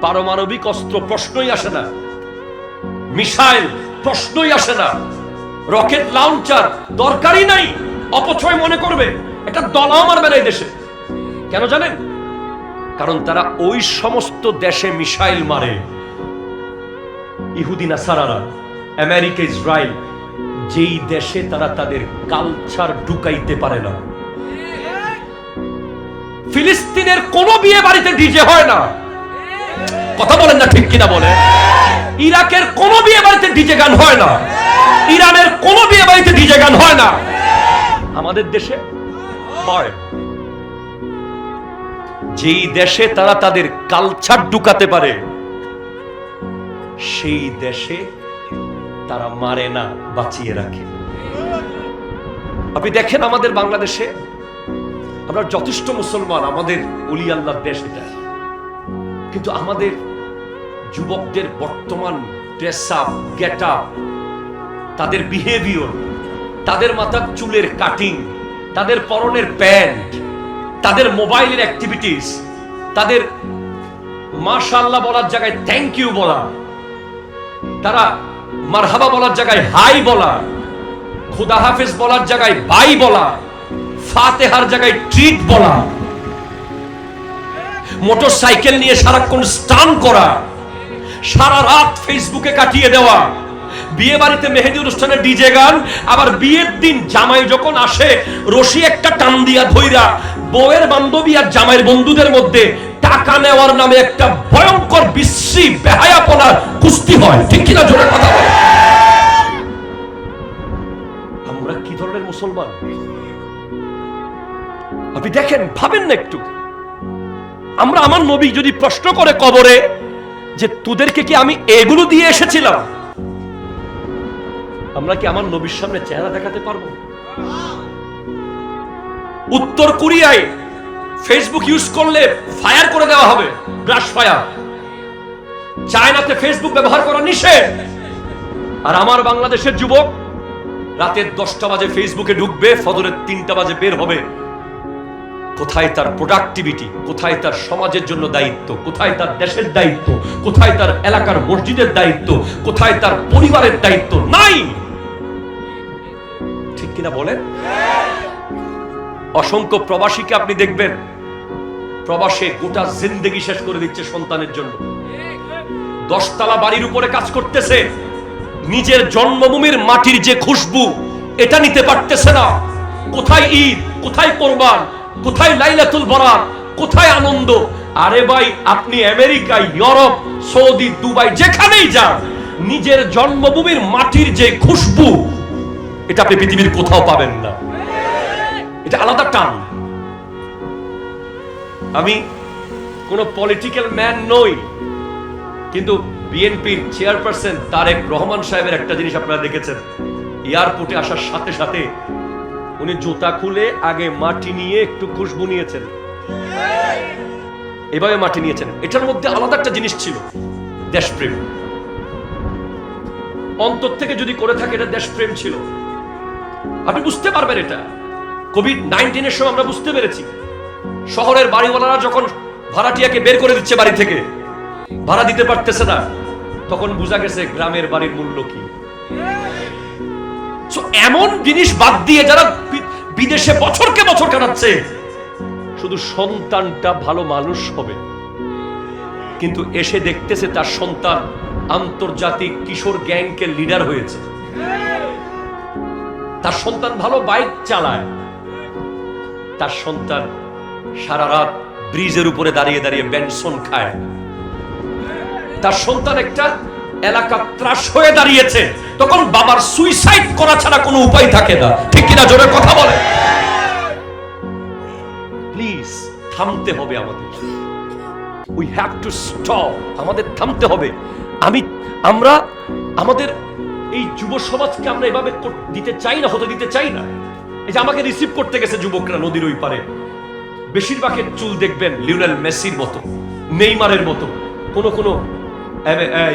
পারমাণবিক অস্ত্র প্রশ্নই আসে না, মিসাইল প্রশ্নই আসে না, রকেট লঞ্চার দরকারই নাই। অপচয় মনে করবে, একটা দলাও মারবে না এই দেশে। কেন জানেন? কারণ তারা ওই সমস্ত দেশে মিসাইল মারে ইহুদি নাসারারা, আমেরিকা, ইসরায়েল, যেই দেশে তারা তাদের কালচার ঢুকাইতে পারে না। ফিলিস্তিনের কোন বিয়ে বাড়িতে ডিজে হয় না। কথা বলেন না ঠিক কিনা বলে? ইরাকের কোন বিয়ে বাড়িতে ডিজে গান হয় না। ইরানের কোন বিয়ে বাড়িতে ডিজে গান হয় না। আমাদের দেশে হয়। যেই দেশে তারা তাদের কালচার ঢুকাতে পারে সেই দেশে তারা মারে না, বাঁচিয়ে রাখে। আপনি দেখেন আমাদের বাংলাদেশে আমরা যথেষ্ট মুসলমান, আমাদের ওলি আল্লাহর দেশ এটা, কিন্তু আমাদের যুবকদের বর্তমান ড্রেস আপ, গেট আপ, তাদের বিহেভিয়ার, তাদের মাথার চুলের কাটিং, তাদের পরনের প্যান্ট, তাদের মোবাইলের অ্যাক্টিভিটিস, তাদের মাশাআল্লাহ বলার জায়গায় থ্যাংক ইউ বলা, তারা মারহাবা বলার জায়গায় হাই বলা, খুদা হাফেজ বলার জায়গায় বাই বলা, ফাতেহার জায়গায় ট্রিট বলা, মোটর সাইকেল নিয়ে সারাক্ষণ স্টান করা, সারা রাত ফেসবুকে কাটিয়ে দেওয়া, বিয়ে বাড়িতে মেহেদি অনুষ্ঠানে ডিজে গান, আবার বিয়ের দিন জামাই যখন আসে রশি একটা টান দিয়া ধইরা বউয়ের বান্ধবী আর জামাইয়ের বন্ধুদের মধ্যে টাকা নেওয়ার নামে একটা ভয়ঙ্কর বিশ্রী বেহায়াপনার কুস্তি হয়। ঠিক কিনা? জোরে কথা বলে। আমরা কি ধরনের মুসলমান? আপনি দেখেন, ভাবেন না একটু। আমরা, আমার নবী যদি প্রশ্ন করে কবরে যে তোদেরকে কি আমি এগুলো দিয়ে এসেছিলাম, আমরা কি আমার নবীর সামনে চেহারা দেখাতে পারবো? উত্তর কোরিয়ায় ফেসবুক ইউজ করলে ফায়ার করে দেওয়া হবে, ব্রাশ ফায়ার। চায়নাতে ফেসবুক ব্যবহার করা নিষেধ। আর আমার বাংলাদেশের যুবক রাতের 10টা বাজে ফেসবুকে ঢুকবে, ফজরের 3টা বাজে বের হবে। কোথায় তার প্রোডাক্টিভিটি? কোথায় তার সমাজের জন্য দায়িত্ব? কোথায় তার দেশের দায়িত্ব? কোথায় তার এলাকার মসজিদের দায়িত্ব? কোথায় তার পরিবারের দায়িত্ব? নাই। ঠিক কিনা বলেন? অসংখ্য প্রবাসীকে আপনি দেখবেন প্রবাসে গোটা জিন্দেগি শেষ করে দিচ্ছে সন্তানের জন্য। 10 তলা বাড়ির উপরে কাজ করতেছে, নিজের জন্মভূমির মাটির যে খুশবু এটা নিতে পারতেছে না। কোথায় ঈদ, কোথায় কোরবান, কোথায় লাইলাতুল বরাত, কোথায় আনন্দ? আরে ভাই, আপনি আমেরিকা, ইউরোপ, সৌদি, দুবাই যেখানেই যান, নিজের জন্মভূমির মাটির যে খুশবু এটা আপনি পৃথিবীর কোথাও পাবেন না। এটা আলাদা টান। আমি কোন পলিটিক্যাল ম্যান নই, কিন্তু বিএনপির চেয়ারপারসন তারেক রহমান সাহেবের একটা জিনিস আপনারা দেখেছেন, এয়ারপোর্টে আসার সাথে সাথে উনি জুতা খুলে আগে মাটি নিয়ে একটু খুশবু নিয়েছেন, এভাবে মাটি নিয়েছেন। এটার মধ্যে আলাদা একটা জিনিস ছিল, দেশপ্রেম। অন্তর থেকে যদি করে থাকে এটা দেশপ্রেম ছিল। আপনি বুঝতে পারবেন এটা। কোভিড-19 সময় আমরা বুঝতে পেরেছি, শহরের বাড়িওয়ালারা যখন ভাড়াটিয়াকে বের করে দিচ্ছে বাড়ি থেকে, ভাড়া দিতে পারতেছে না, তখন বোঝা গেছে গ্রামের বাড়ির মূল্য কি। এমন জিনিস বাদ দিয়ে যারা বিদেশে বছরকে বছর কাটাচ্ছে, শুধু সন্তানটা ভালো মানুষ হবে, কিন্তু এসে দেখতেছে তার সন্তান আন্তর্জাতিক কিশোর গ্যাংকে লিডার হয়েছে, তার সন্তান ভালো বাইক চালায়, তার সন্তান সারা রাত ব্রিজের উপরে দাঁড়িয়ে দাঁড়িয়ে বেনসন খায়, তার সন্তান একটা এলাকা ত্রাস হয়ে দাঁড়িয়েছে, তখন বাবার সুইসাইড করা ছাড়া কোনো উপায় থাকে না। ঠিক কিনা? জোরে কথা বলে। প্লিজ থামতে হবে আমাদের। We have to stop. আমাদের থামতে হবে। আমরা আমাদের এই যুব সমাজকে আমরা এভাবে দিতে চাই না, হতে দিতে চাই না। এই যে আমাকে রিসিভ করতে গেছে যুবকরা নদীর ওই পারে, বেশিরভাগের চুল দেখবেন লিওনেল মেসির মতো, নেইমারের মতো, কোন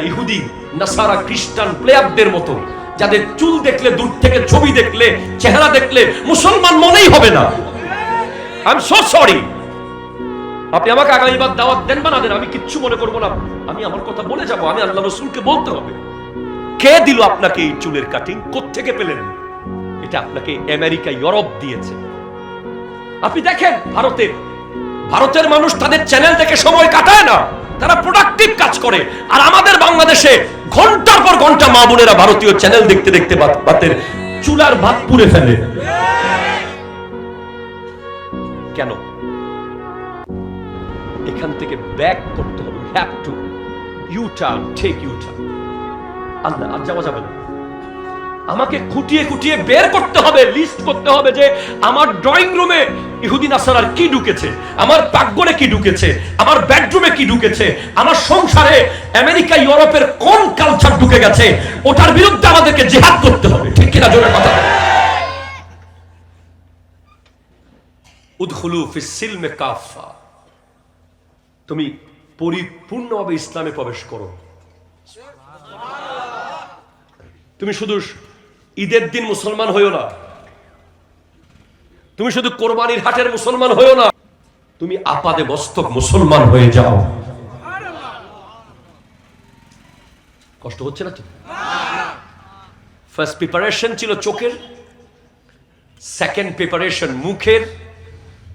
ইহুদি নাসারা খ্রিস্টান প্লেয়ারদের মতো, যাদের চুল দেখলে, দূর থেকে ছবি দেখলে, চেহারা দেখলে মুসলমান মনেই হবে না। I am so sorry. আপনি আমাকে আগামীবার দাওয়াত দেন বা না দেন, আমি কিচ্ছু মনে করবো না। আমি আমার কথা বলে যাব। আমি আল্লাহ রাসূলকে বলতে হবে, কে দিল আপনাকে এই চুলের কাটিং? কোত্থেকে পেলেন? এটা আপনাকে আমেরিকা, ইউরোপ দিয়েছে। আপনি দেখেন ভারতের মানুষ তাদের চ্যানেল দেখে সময় কাটায় না, তারা প্রোডাক্টিভ কাজ করে। আর আমাদের বাংলাদেশে ঘন্টার পর ঘন্টা মা বোনেরা ভারতীয় চ্যানেল দেখতে দেখতে ভাতের চুলার ভাত পুড়ে ফেলে। কেন? এখান থেকে ব্যাক করতে হবে। We have to U-turn, take U-turn। আল্লাহ আর যাওয়া যাবে না। আমাকে খুঁটিয়ে খুঁটিয়ে বের করতে হবে, লিস্ট করতে হবে যে আমার ড্রয়িং রুমে ইহুদি নাসারার কি ঢুকেছে, আমার পাকঘরে কি ঢুকেছে, আমার বেডরুমে কি ঢুকেছে, আমার সংসারে আমেরিকা, ইউরোপের কোন কালচার ঢুকে গেছে, ওটার বিরুদ্ধে আমাদেরকে জিহাদ করতে হবে। ঠিক কিনা? জোরে কথা বলেন। উদখুলু ফিস সিলমে কাফা। তুমি পরিপূর্ণভাবে ইসলামে প্রবেশ করো। তুমি শুধু ঈদের দিন মুসলমান হইও না, তুমি শুধু কোরবানির হাটের মুসলমান হইও না, তুমি আপাদে মস্তক মুসলমান হয়ে যাও। কষ্ট হচ্ছে না তো? ফার্স্ট প্রিপারেশন ছিল চোখের, সেকেন্ড প্রিপারেশন মুখের,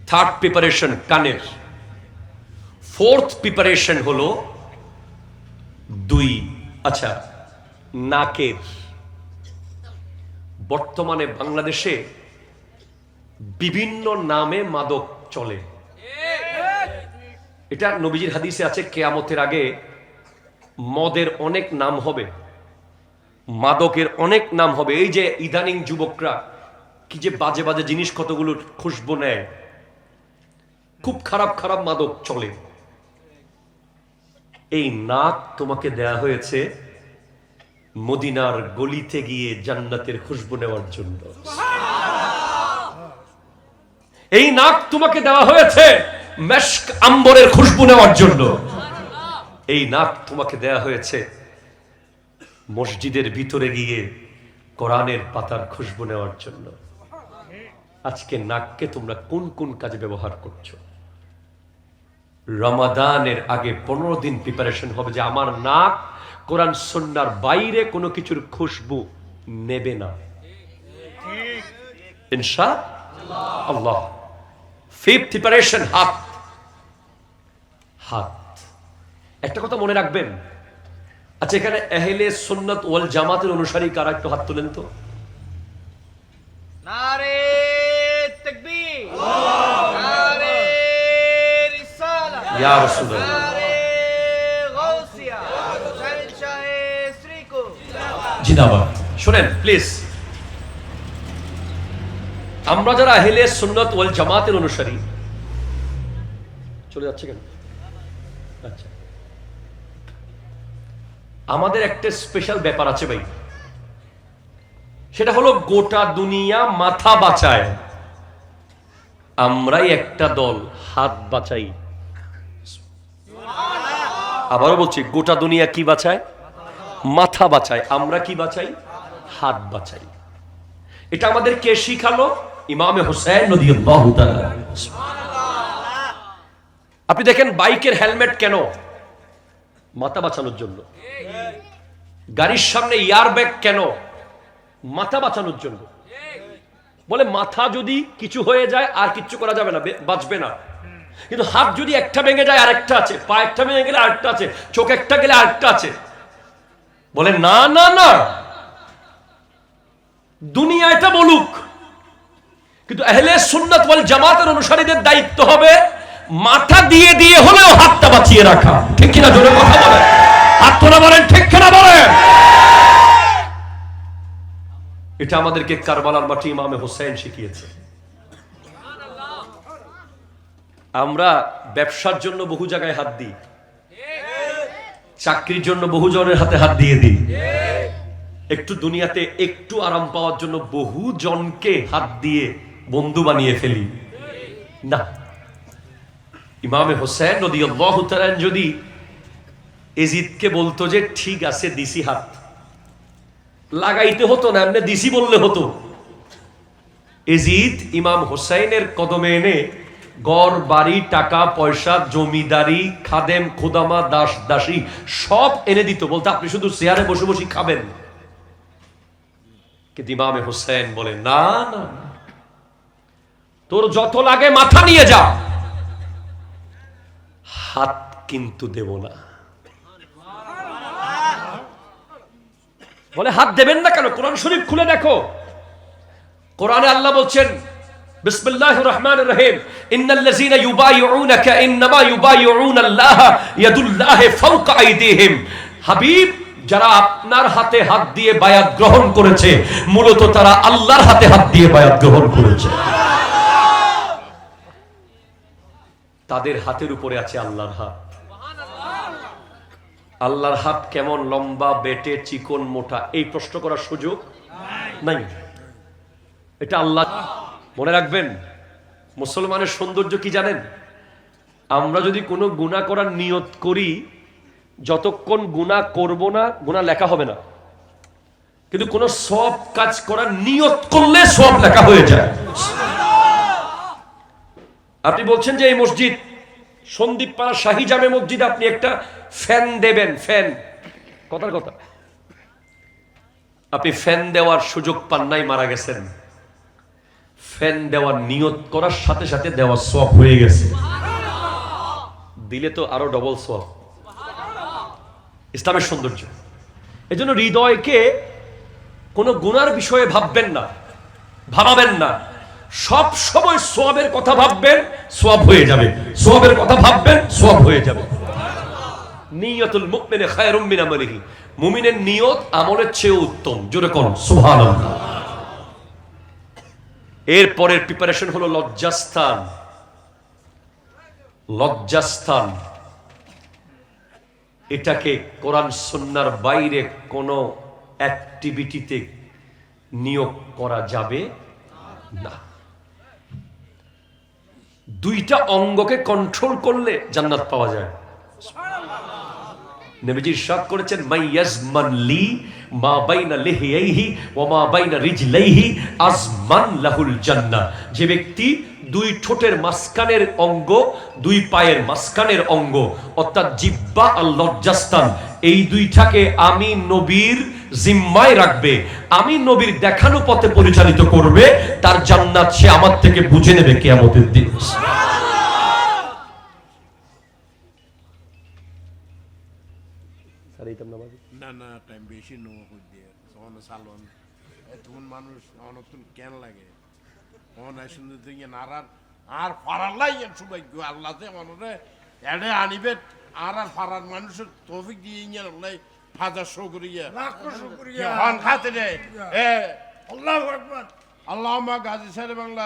থার্ড প্রিপারেশন কানের, ফোর্থ প্রিপারেশন হলো নাকের। বর্তমানে বাংলাদেশে বিভিন্ন নামে মাদক চলে। এটা নবীজির হাদিসে আছে, কিয়ামতের আগে মদের অনেক নাম হবে, মাদকের অনেক নাম হবে। এই যে ইদানিং যুবকরা কি যে বাজে বাজে জিনিস কতগুলো খুশবু নেয়, খুব খারাপ খারাপ মাদক চলে। এই নাক তোমাকে দেয়া হয়েছে মদিনার গলিতে গিয়ে জান্নাতের খুশবু নেওয়ার জন্য। এই নাক তোমাকে দেওয়া হয়েছে মেশক আম্বরের খুশবু নেওয়ার জন্য। এই নাক তোমাকে দেয়া হয়েছে মসজিদের ভিতরে গিয়ে কোরআনের পাতার খুশবু নেওয়ার জন্য। আজকে নাককে তোমরা কোন কোন কাজে ব্যবহার করছো? রমাদানের আগে 15 দিন প্রিপারেশন হবে যে আমার নাক কোরআন সুন্নাহর বাইরে কোনো কিছুর খুশবু নেবে না, ইনশাআল্লাহ। ফিফথ প্রিপারেশন হাত। একটা কথা মনে রাখবেন, আচ্ছা এখানে আহলে সুন্নাত ওয়াল জামাতের অনুসারী কারা? একটু হাত তোলেন তো। নারে তাকবীর, নারে রিসালাত, ইয়া রাসূলুল্লাহ, নারে গাউসিয়া, শাহে শ্রীকো জিন্দাবাদ। শুনেন প্লিজ, আমরা যারা আহলে সুন্নাত ওয়াল জামাতের অনুসারী, চলে যাচ্ছে কেন? আচ্ছা, আমাদের একটা স্পেশাল ব্যাপার আছে ভাই, সেটা হলো গোটা দুনিয়া মাথা বাঁচায়, আমরাই একটা দল হাত বাঁচাই। আবারও বলছি, গোটা দুনিয়া কি বাঁচায়? মাথা বাঁচায়। আমরা কি বাঁচাই? হাত বাঁচাই। এটা আমাদের কে শিখালো? ইমামে হোসেন রাদিয়াল্লাহু তাআলা। আপনি দেখেন বাইকের হেলমেট কেন? মাথা বাঁচানোর জন্য। গাড়ির সামনে এয়ারব্যাগ কেন? মাথা বাঁচানোর জন্য। বলে মাথা যদি কিছু হয়ে যায় আর কিচ্ছু করা যাবে না, বাঁচবে না। কিন্তু হাত যদি একটা ভেঙে যায় আরেকটা আছে, পা একটা ভেঙে গেলে আরেকটা আছে, চোখ একটা গেলে আরেকটা আছে। বলে না না না, দুনিয়া এটা বলুক, কিন্তু আহলে সুন্নাত ওয়াল জামাতের অনুসারীদের দায়িত্ব হবে মাথা দিয়ে দিয়ে হলেও হাতটা বাঁচিয়ে রাখা। ঠিক কিনা? জোরে কথা বলে। আপনারা বলেন ঠিক কিনা বলেন? এটা আমাদেরকে কারবালার মাটি ইমামে হোসেন শিখিয়েছে। আমরা ব্যবসার জন্য বহু জায়গায় হাত দিই, চাকরির জন্য বহু জনের হাতে হাত দিয়ে দিই, একটু দুনিয়াতে একটু আরাম পাওয়ার জন্য বহু জনকে হাত দিয়ে বন্ধু বানিয়ে ফেলি না। ইমামে হোসেন রাদিয়াল্লাহু তাআলা যদি এজিদকে বলতো যে ঠিক আছে দিছি হাত, লাগাইতে হতো না, এমনি দিছি বললে হতো। এজিদ ইমাম হোসেনের কদমে এনে ঘর বাড়ি টাকা পয়সা জমিদারি খাদেম খুদামা দাস দাসী সব এনে দিত, বলতে আপনি শুধু চেয়ারে বসে বসে খাবেন। কিন্তু ইমামে হোসেন বলে না না, তোর যত লাগে মাথা নিয়ে যা, হাত কিন্তু দেব না। বলে হাত দেবেন না কেন? কোরআন শরীফ খুলে দেখো, কোরআনে আল্লাহ বলছেন বিসমিল্লাহির রহমানির রহিম, ইন্নাল্লাযীনা ইউবাইউনাকা ইন্নামা ইউবাইউনাল্লাহ ইয়াদুল্লাহি ফাওকা আইদিহিম। হাবিব, যারা আপনার হাতে হাত দিয়ে বায়াত গ্রহণ করেছে মূলত তারা আল্লাহর হাতে হাত দিয়ে বায়াত গ্রহণ করেছে। তাদের হাতের উপরে আছে আল্লাহর হাত। আল্লাহর হাত কেমন, লম্বা বেটে চিকন মোটা, এই প্রশ্ন করার সুযোগ নাই। এটা আল্লাহ। মনে রাখবেন, মুসলমানের সৌন্দর্য কি জানেন? আমরা যদি কোনো গুনাহ করার নিয়ত করি, যতক্ষণ গুনাহ করব না গুনাহ লেখা হবে না, কিন্তু কোন সব কাজ করার নিয়ত করলে সব লেখা হয়ে যায়। আপনি বলছেন যে এই মসজিদ সন্দীপ পাড়া শাহী জামে মসজিদে আপনি একটা ফ্যান দেবেন, ফ্যান, কথার কথা, আপনি ফ্যান দেওয়ার সুযোগ পান নাই, মারা গেছেন, ফ্যান দেওয়ার নিয়ত করার সাথে সাথে দেওয়া সওয়াব হয়ে গেছে, দিলে তো আরো ডবল সওয়াব। ইসলামের সৌন্দর্য। এজন্য হৃদয়কে কোনো গুনার বিষয়ে ভাববেন না, ভাবাবেন না, সব সময় সওয়াবের কথা ভাববেন, সওয়াব হয়ে যাবে, সওয়াবের কথা ভাববেন, সওয়াব হয়ে যাবে। নিয়তুল মুমিনি খায়রুম মিন আমালিহি, মুমিনের নিয়ত আমলের চেয়ে উত্তম। জোরে কোন সুবহানাল্লাহ। এর পরের প্রিপারেশন হলো লজ্জাস্থান। লজ্জাস্থান এটাকে কোরআন সুন্নাহর বাইরে কোনো অ্যাক্টিভিটিতে নিয়োগ করা যাবে না। দুইটা অঙ্গকে কন্ট্রোল করলে জান্নাত পাওয়া যায়। নবীজি ইরশাদ করেছেন, মাইয়াজমান লি মা বাইনা লিহিয়াইহি ওয়া মা বাইনা রিজলাইহি আজমান লাহুল জান্নাহ। যে ব্যক্তি দুই ঠোঁটের মাঝখানের অঙ্গ, দুই পায়ের মাঝখানের অঙ্গ অর্থাৎ জিহ্বা আর লজ্জাস্থান, এই দুইটাকে আমি নবীর জিম্মায় রাখবে, আমি নবীর দেখানো পথে পরিচালিত করবে, তার জান্নাত সে আমার থেকে বুঝে নেবে কিয়ামতের দিন। না না টাইম বেশি নো দিয়ে তখন সালন তখন মানুষ অনতুন কেন লাগে অনায় সুন্দর দিকে নারার আর ফারার লাইয়েন সৌভাগ্য আল্লাহ যে মনে এড়ে আনিবে আর আর ফারার মানুষের তৌফিক দিয়ে ইঞ্জান আল্লাহ হাজার শুকরিয়া লাখো শুকরিয়া হন খাতে রে এ আল্লাহু আকবার। আল্লাহুম্মা গাজী শেরে বাংলা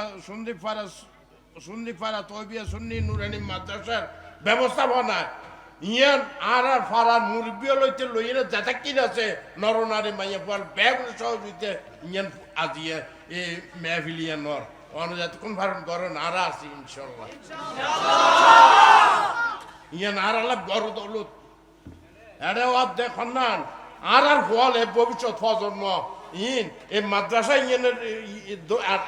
সন্দীপ পাড়া তৌবিয়া সুন্নি নুরানি মাদ্রাসার ব্যবস্থাপনা ইয়ান আর আর ফারার মুরব্বিও লইতে লইয়ে যাতা কিন আছে নরনারী মাইয়া পর ব্যাগ সহযোগিতে ইয়ান আজিয়া এই মেহফিলিয়া নর অনুজাত কোন ভারণ গরন আর আছে ইনশাআল্লাহ ইয়ান আর আল্লাহ গর দৌলত এরে ওয়াব দেখুন না আর আর ফলে ভবিষ্যৎ প্রজন্ম ইন এই মাদ্রাসা ইয়ান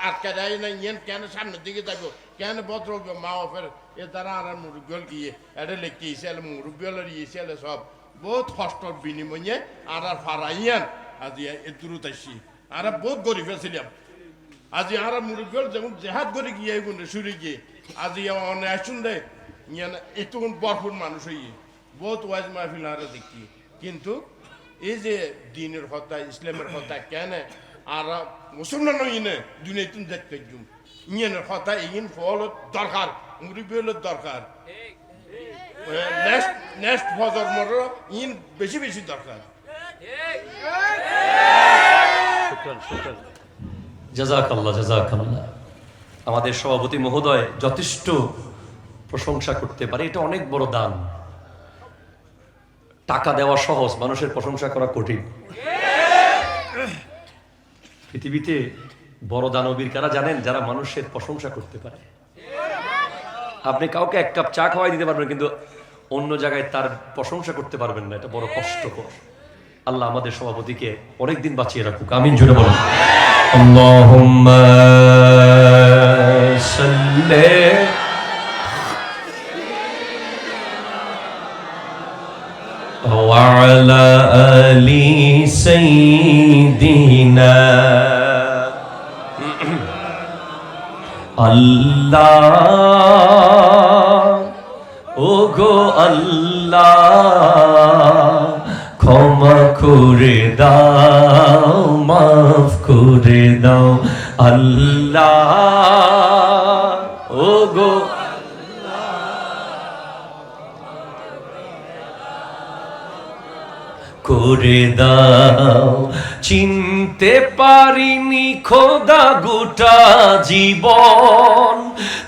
আটকা যায় না, ইয়ান কেন সামনের দিকে যাবো, কেন ভদ্র মা বাপের এ দ্বারা আর মুরব্বিল গিয়ে এটা লেখি এসে মুরব্বিলের ইয়েছে সব বহুত কষ্টর বিনিময়ে আর আর ফারাইয়ান আজি এ দূরত আসি আর বহুত গরিব ছিলাম আজি আর মুরব্বিল যেমন জেহাদ করে গিয়ে গুণে সুরে গিয়ে আজি অনেক আসুন দে ইয়ান এতক্ষণ বরফুর মানুষ হইয়ে বহুত ওয়াজ মাহফিল আর দেখি, কিন্তু এই যে দিনের কথা ইসলামের কথা কেন আর মুসলমান ইনে দুনিয়া তুমি দেখতে ইয়েনের কথা ইন ফল দরকার মুরব্বী হলো দরকার নেক্সট ফজর মরো ইন বেশি বেশি দরকার। জাযাকাল্লাহ জাযাকাল্লাহ। আমাদের সভাপতি মহোদয় যথেষ্ট প্রশংসা করতে পারে, এটা অনেক বড় দান। টাকা দেওয়া সহজ, মানুষের প্রশংসা করা কঠিন। পৃথিবীতে বড় দানবীর কারা জানেন? যারা মানুষের প্রশংসা করতে পারে। আপনি কাউকে এক কাপ চা খাওয়াই দিতে পারবেন, কিন্তু অন্য জায়গায় তার প্রশংসা করতে পারবেন না, এটা বড় কষ্টকর। আল্লাহ আমাদের সভাপতিকে অনেকদিন বাঁচিয়ে রাখুক, আমিন জোরে বলুন। আল্লাহুম্মা সাল্লি ওয়া আলা আলি সাইয়্যিদিনা। আল্লাহ ওগো আল্লাহ, ক্ষমা করে দাও, মাফ করে দাও। আল্লাহ ওগো করে দাও। চিনতে পারিনি খোদা গোটা জীবন,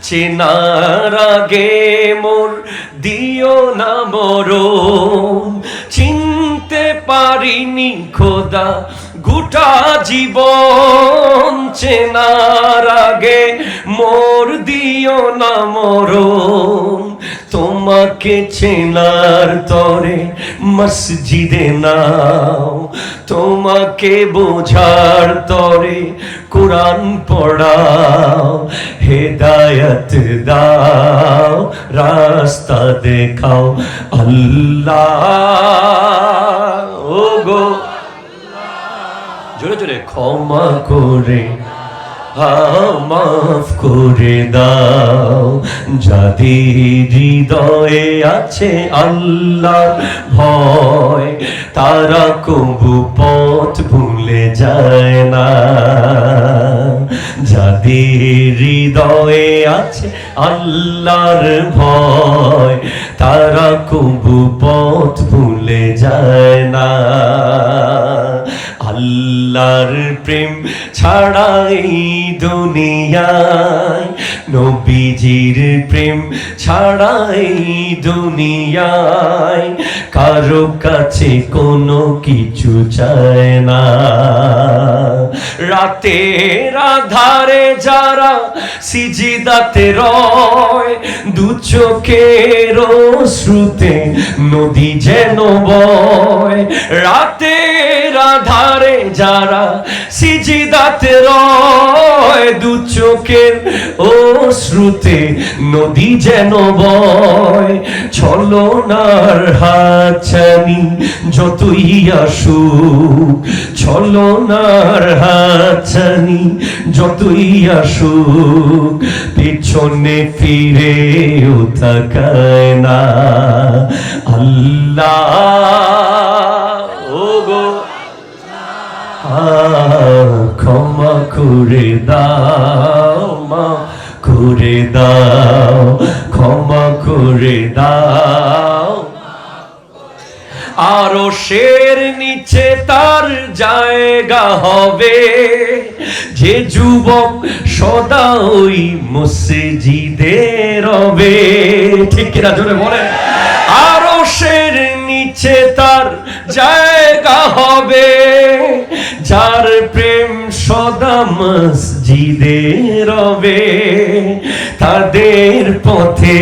চেনার আগে মোর দিও না মরণ। চিনতে পারিনি খোদা গোটা জীবন, চেনার আগে মোর দিও না মরণ। তোমাকে চেনার তরে মসজিদে নাও, তোমাকে বোঝার তরে কোরআন পড়াও। হেদায়েত দাও, রাস্তা দেখাও। আল্লাহ ওগো, জোরে জোরে, ক্ষমা করে মাফ করে দাও। যাদের হৃদয়ে আছে আল্লাহ ভয়, তারা কবু পথ ভুলে যায় না। যাদের হৃদয়ে আছে আল্লাহর ভয়, তারা কবু পথ ভুলে যায় না। আল্লাহর প্রেম ছাড়া এই দুনিয়ায়, নবীজির প্রেম ছাড়া এই দুনিয়ায়, কারো কাছে কোনো কিছু চায় না। রাতের আধারে যারা সিজদাতে রয়, দু চোখের অশ্রুতে নদী যেন বয়। রাতের আধারে যারা সিজদাতে রয়, দু চোখের অশ্রুতে নদী যেন বয়। ছলনার হাতছানি যতই আসুক, ছলনার হাতছানি যতই আসুক, পেছনে ফিরেও তাকায় না। আল্লাহ ওগো ক্ষমা করে দাও, মাফ করে দাও, ক্ষমা করে দাও। আরো শের নিচে তার জায়গা হবে, যে যুবক সদা ওই মসজিদে রবে। ঠিক কিনা জোরে বলে। আরো শের নিচে তার জায়গা হবে, যার প্রেম সদা মসজিদে রবে। তাদের পথে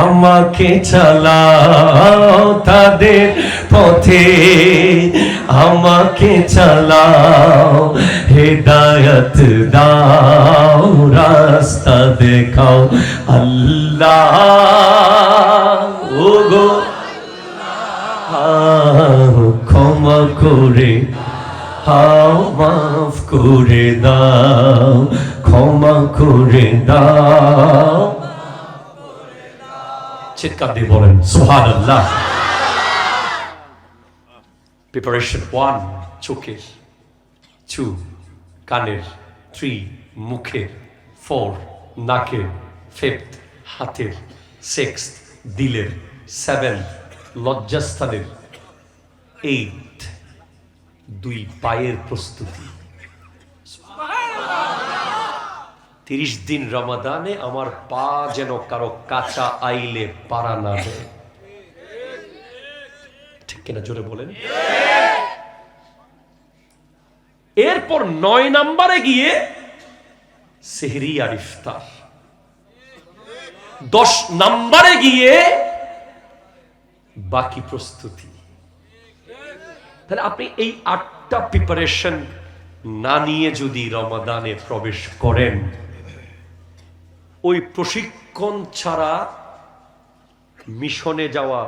আমাকে চালাও, তাদের পথে আমাকে চালাও। হেদায়েত দাও, রাস্তা দেখাও। আল্লাহ ওগো ক্ষমা করে মাফ করে দাও, ক্ষমা করে দাও। চিৎকার দিয়ে বলেন সুবহানাল্লাহ। প্রিপারেশন 1 চোখের, 2 কানের, 3 মুখের, 4 নাকের, 5th হাতের, 6th দিলের, 7 লজ্জাস্থানের, 8 দুই পায়ের প্রস্তুতি। 30 দিন রমাদানে আমার পা যেন কারো কাঁচা আইলে পারা না দেয়। ঠিক কিনা জোরে বলেন। এরপর 9 নম্বরে গিয়ে সেহরি আর ইফতার, 10 নম্বরে গিয়ে বাকি প্রস্তুতি। তাহলে আপনি এই 8টা প্রিপারেশন না নিয়ে যদি রমাদানে প্রবেশ করেন, ওই প্রশিক্ষণ ছাড়া মিশনে যাওয়া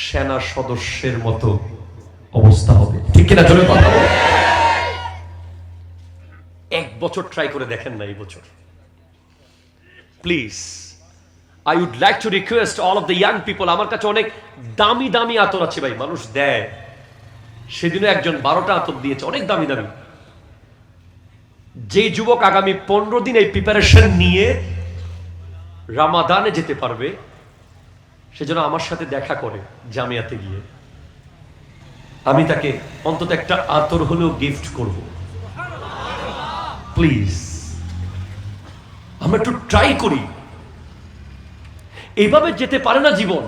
সেনা সদস্যের মতো অবস্থা হবে। ঠিক কিনা জোরে কথা বলো। 1 বছর ট্রাই করে দেখেন না এই বছর please. I would like to request all of the young people, আমার কাছে অনেক দামি দামি আতর আছে ভাই, মানুষ দেয়। সেদিনও একজন 12টা আতর দিয়েছে, অনেক দামি দামি। যে যুবক আগামী 15 দিন এই প্রিপারেশন নিয়ে রামাদানে যেতে পারবে, সেজন্য আমার সাথে দেখা করে জামিয়াতে গিয়ে, আমি তাকে অন্তত একটা আতর হলেও গিফট করব। প্লিজ আমরা একটু ট্রাই করি। এইভাবে যেতে পারে না জীবন।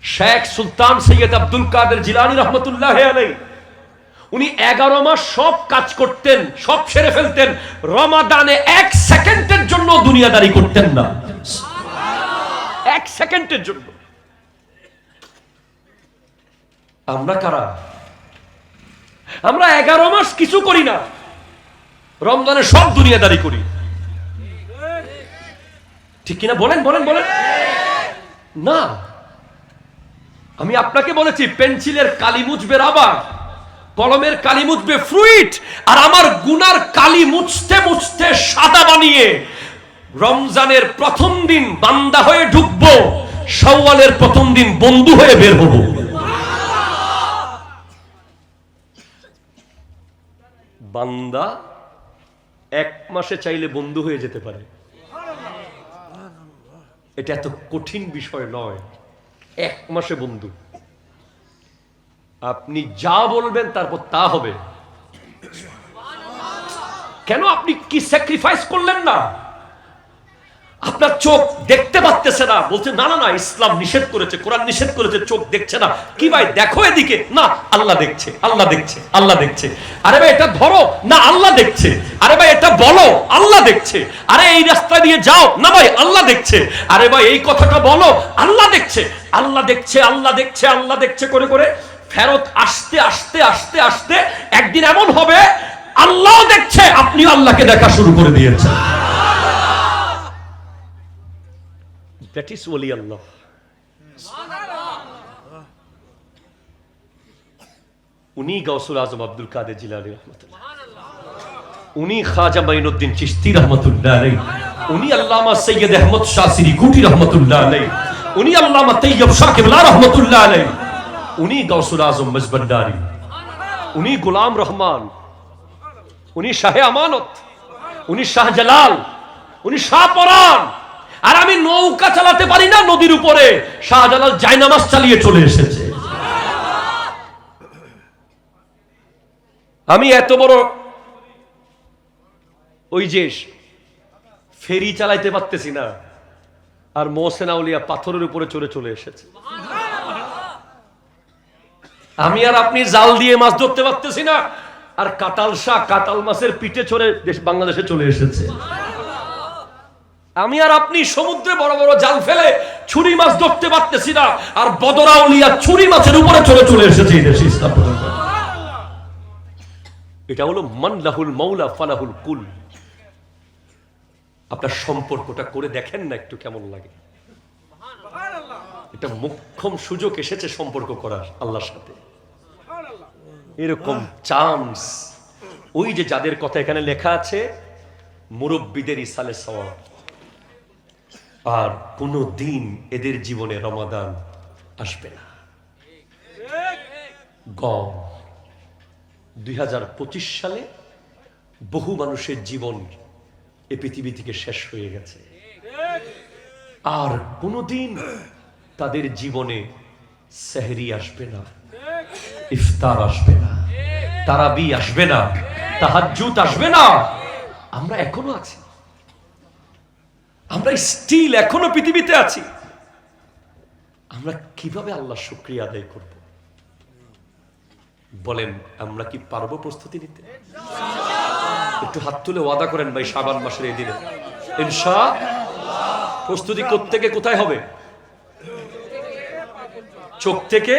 শেখ সুলতান সৈয়দ আব্দুল কাদের জিলানী রহমতুল্লাহ আলাইহি, উনি 11 মাস সব কাজ করতেন, সব সেরে ফেলতেন, রমাদানে 1 সেকেন্ডের জন্য দুনিয়াদারি করতেন না। 1 সেকেন্ডের জন্য। আমরা কারা? আমরা 11 মাস কিছু করি না, রমজানে সব দুনিয়াদারি করি। ঠিক কিনা বলেন বলেন বলেন না। আমি আপনাকে বলেছি পেন্সিলের কালি মুছবে রাবার, কলমের কালি মুছবে ফ্লুইড, আর আমার গুনার কালি মুছতে মুছতে সাদা বানিয়ে রমজানের প্রথম দিন বান্দা হয়ে ঢুকবো, শাওয়ালের প্রথম দিন বন্ধু হয়ে বের হব। বান্দা 1 মাসে চাইলে বন্ধু হয়ে যেতে পারে, এটা এত কঠিন বিষয় নয়। 1 মাসে বন্ধু। আপনি যা বলবেন তারপর তা হবে। কেন আপনি কি স্যাক্রিফাইস করলেন না? আপনার চোখ দেখতে পাচ্ছে না, বলছে না না না ইসলাম নিষেধ করেছে, কোরআন নিষেধ করেছে, চোখ দেখছে না। কি ভাই দেখো এদিকে, না আল্লাহ দেখছে, আল্লাহ দেখছে, আল্লাহ দেখছে। আরে ভাই এটা ধরো, না আল্লাহ দেখছে। আরে ভাই এটা বলো, আল্লাহ দেখছে। আরে এই রাস্তা দিয়ে যাও, না ভাই আল্লাহ দেখছে। আরে ভাই এই কথাটা বলো, আল্লাহ দেখছে, আল্লাহ দেখছে, আল্লাহ দেখছে, আল্লাহ দেখছে করে করে ফেরত আসতে আসতে আসতে আসতে একদিন এমন হবে আল্লাহ দেখছে, আপনি আল্লাহকে দেখা শুরু করে দিয়েছেন। That is wali Allah. উনি গাউসুল আজম আব্দুল কাদের জিলানী রহমাতুল্লাহ, উনি খাজা মাইনুদ্দিন চিশতি রহমাতুল্লাহ আলাইহি, উনি আল্লামা সৈয়দ আহমদ শাহ সিরিকুটি রহমাতুল্লাহ আলাইহি, উনি আল্লামা তৈয়ব শাহ কিবলা রহমাতুল্লাহ আলাইহি, উনি গাউসুল আজম মজবন্দারি, উনি গোলাম রহমান, উনি শাহে আমানত, উনি শাহ জালাল, উনি শাহ পরান। আর আমি নৌকা চালাতে পারি না নদীর উপরে, শাহজালাল জায়নামাজ চালিয়ে চলে এসেছে। আমি এত বড় ওই যে ফেরি চালাইতে পারতেছি না, আর মোহসেন আউলিয়া পাথরের উপরে চড়ে চলে এসেছে। আমি আর আপনি জাল দিয়ে মাছ ধরতে পারতেছি না, আর কাতাল শাহ কাতাল মাছের পিঠে চড়ে বাংলাদেশে চলে এসেছে। আমি আর আপনি সমুদ্রে বড় বড় জাল ফেলে ছুরি মাছ ধরতে পারতেছি না, আর বদরাউলিয়া ছুরি মাছের উপরে চলে চলে এসেছে এই দেশে ইসলাম। এটা হলো মান লাহুল মাওলা ফালাহুল কুল। আপনার সম্পর্কটা করে দেখেন না একটু কেমন লাগে। এটা মোক্ষম সুযোগ এসেছে সম্পর্ক করার আল্লাহর সাথে। এরকম চান্স ওই যে যাদের কথা এখানে লেখা আছে মুরব্বীদের ইসালে সওয়াব, আর কোনো দিন এদের জীবনে রমাদান আসবে না। গম 2025 সালে বহু মানুষের জীবন এ পৃথিবী থেকে শেষ হয়ে গেছে। আর কোনোদিন তাদের জীবনে সেহরি আসবে না, ইফতার আসবে না, তারাবি আসবে না, তাহাজ্জুদ আসবে না। আমরা এখনো আছি, আমরা স্টিল এখনো পৃথিবীতে আছি। আমরা কিভাবে আল্লাহর শুকরিয়া আদায় করব? বলেন, আমরা কি পারবো প্রস্তুতি নিতে? একটু হাত তুলে ওয়াদা করেন ভাই, শাবান মাসের এই দিনে ইনশাআল্লাহ। প্রস্তুতি কোত্থেকে কোথায় হবে? চোখ থেকে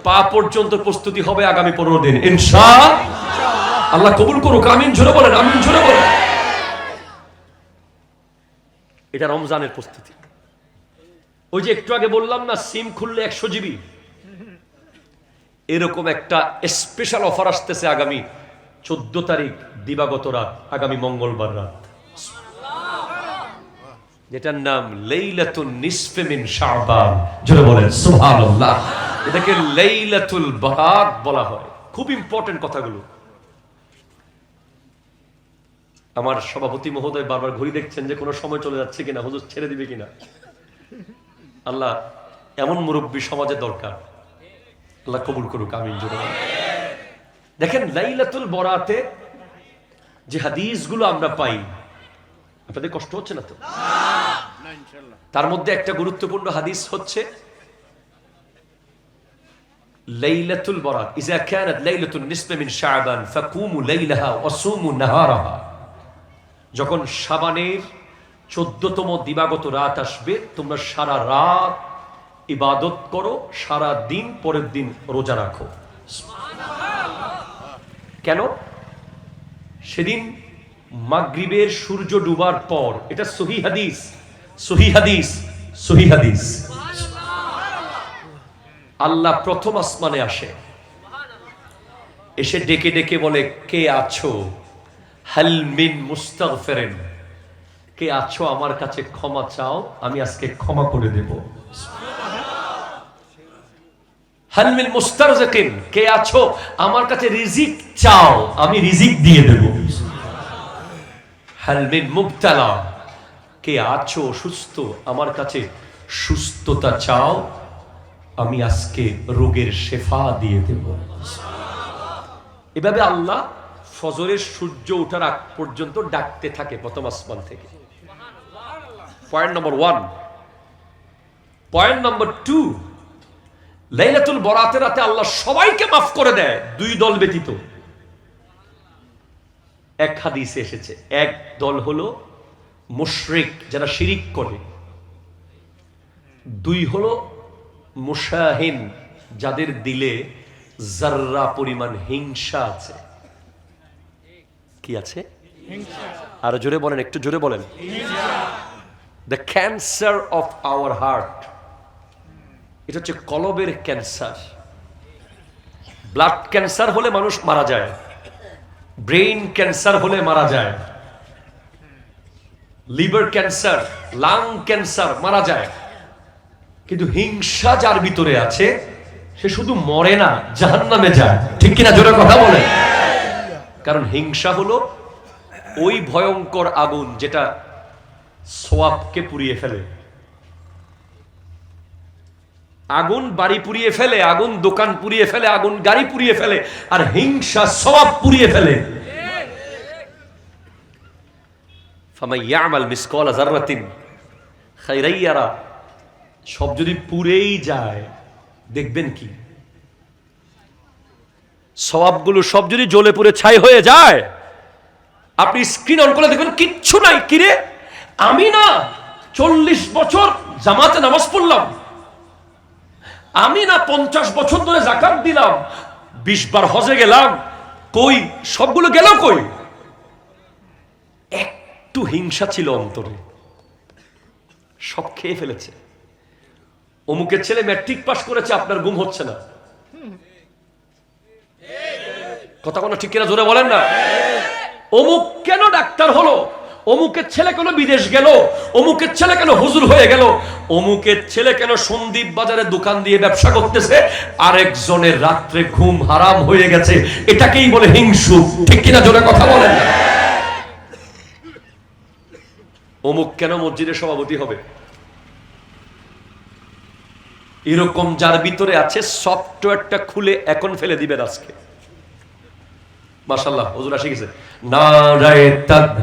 পা পর্যন্ত প্রস্তুতি হবে আগামী 15 দিন ইনশাআল্লাহ। আল্লাহ কবুল করুক, আমিন জোরে বলেন, আমিন জোরে বলেন। এটা রমজানের প্রস্তুতি। ওই যে একটু আগে বললাম না, সিম খুললে 100 জিবি, এরকম একটা স্পেশাল অফার আসতেছে আগামী 14 তারিখ দিবাগত রাত, আগামী মঙ্গলবার রাত, যেটার নাম লাইলাতুন নিসফে মিন শাবান। জোরে বলেন সুবহানাল্লাহ। এটাকে লাইলাতুল বারাত বলা হয়। খুব ইম্পর্টেন্ট কথাগুলো। আমার সভাপতি মহোদয় বারবার ঘড়ি দেখছেন যে কোনো সময় চলে যাচ্ছে কিনা, হুজুর ছেড়ে দিবে কিনা। আল্লাহ এমন মুরব্বী সমাজে দরকার, আল্লাহ কবুল করুক, আমিন জোরে বলেন। দেখেন, লাইলাতুল বরাতে যে হাদিসগুলো আমরা পাই, আপনাদের কষ্ট হচ্ছে না তো? তার মধ্যে একটা গুরুত্বপূর্ণ হাদিস হচ্ছে লাইলাতুল বরাত, ইজা কানাত লাইলাতুন নিসফে মিন শাবান ফাকুমু লাইলাহা ওয়া সুমু নাহারাহা। যখন শাবানের 14তম দিবাগত রাত আসবে, তোমরা সারা রাত ইবাদত করো, সারা দিন পরের দিন রোজা রাখো। কেন? সেদিন মাগরিবের সূর্য ডুবার পর, এটা সহি হাদিস, সহি হাদিস, সহি হাদিস, আল্লাহ প্রথম আসমানে আসে, এসে ডেকে ডেকে বলে, কে আছো? হাল মিন মুস্তাগফিরিন, কে আছো আমার কাছে ক্ষমা চাও, আমি আজকে ক্ষমা করে দেব। হাল মিন মুস্তারজিকিন, কে আছো আমার কাছে রিজিক চাও, আমি রিজিক দিয়ে দেব। হাল মিন মুবতালা, কে আছো সুস্থ, আমার কাছে সুস্থতা চাও, আমি আজকে রোগের শেফা দিয়ে দেব। এভাবে আল্লাহ ফজরের সূর্য ওঠার আগ পর্যন্ত ডাকতে থাকে প্রথম আসমান থেকে। Point number 1। পয়েন্ট নম্বর 2, লাইলাতুল বরাতের রাতে আল্লাহ সবাইকে মাফ করে দেয়, 2 দল ব্যতীত। এক হাদিসে এসেছে, এক দল হলো মুশরিক, যারা শিরিক করে। 2 হলো মুশাহিন, যাদের দিলে যাররা পরিমাণ হিংসা আছে। কি আছে? আরো জোরে বলেন, একটু জোরে বলেন। The cancer of our heart, এটা হচ্ছে কলবের ক্যান্সার। ব্লাড ক্যান্সার হলে মানুষ মারা যায়, ব্রেইন ক্যান্সার হলে মারা যায়, লিভার ক্যান্সার, লাং ক্যান্সার, মারা যায়। কিন্তু হিংসা যার ভিতরে আছে, সে শুধু মরে না, জাহান্নামে যায়। ঠিক কিনা? জোরে কথা বলে। কারণ হিংসা হলো ওই ভয়ঙ্কর আগুন যেটা সোয়াবকে পুড়িয়ে ফেলে। আগুন বাড়ি পুড়িয়ে ফেলে, আগুন দোকান পুড়িয়ে ফেলে, আগুন গাড়ি পুড়িয়ে ফেলে, আর হিংসা সোয়াব পুড়িয়ে ফেলে। ফামান ইয়ামাল মিসকালা যাররাতিন খায়রান ইয়ারা, সব যদি পুড়েই যায়, দেখবেন কি? সওয়াবগুলো সব যদি জ্বলে পুড়ে ছাই হয়ে যায়, আপনি স্ক্রিন অন করে দেখবেন কিচ্ছু নাই। কিরে, আমি না 40 বছর জামাতে নামাজ পড়লাম, আমি না 50 বছর ধরে যাকাত দিলাম, 20 বার হজে গেলাম, কই সবগুলো গেল কই? একটু হিংসা ছিল অন্তরে, সব খেয়ে ফেলেছে। অমুকের ছেলে ম্যাট্রিক পাস করেছে, আপনার ঘুম হচ্ছে না। কথা কোনো ঠিক কিনা? জোরে বলেন না। অমুক কেন ডাক্তার হলো, অমুকের ছেলে কেন বিদেশ গেল, অমুকের ছেলে কেন হুজুর হয়ে গেল, অমুকের ছেলে কেন সন্দীপ বাজারে দোকান দিয়ে ব্যবসা করতেছে, আরেকজনের রাত্রে ঘুম হারাম হয়ে গেছে। এটাকেই বলে হিংসু। ঠিক কিনা? জোরে কথা বলেন না। অমুক কেন মসজিদের সভাপতি হবে, এরকম যার ভিতরে আছে সফটওয়্যারটা খুলে এখন ফেলে দিবেন আজকে। মাশাআল্লাহ হুজুর আসে গেছে। নারায়ে তাকবীর।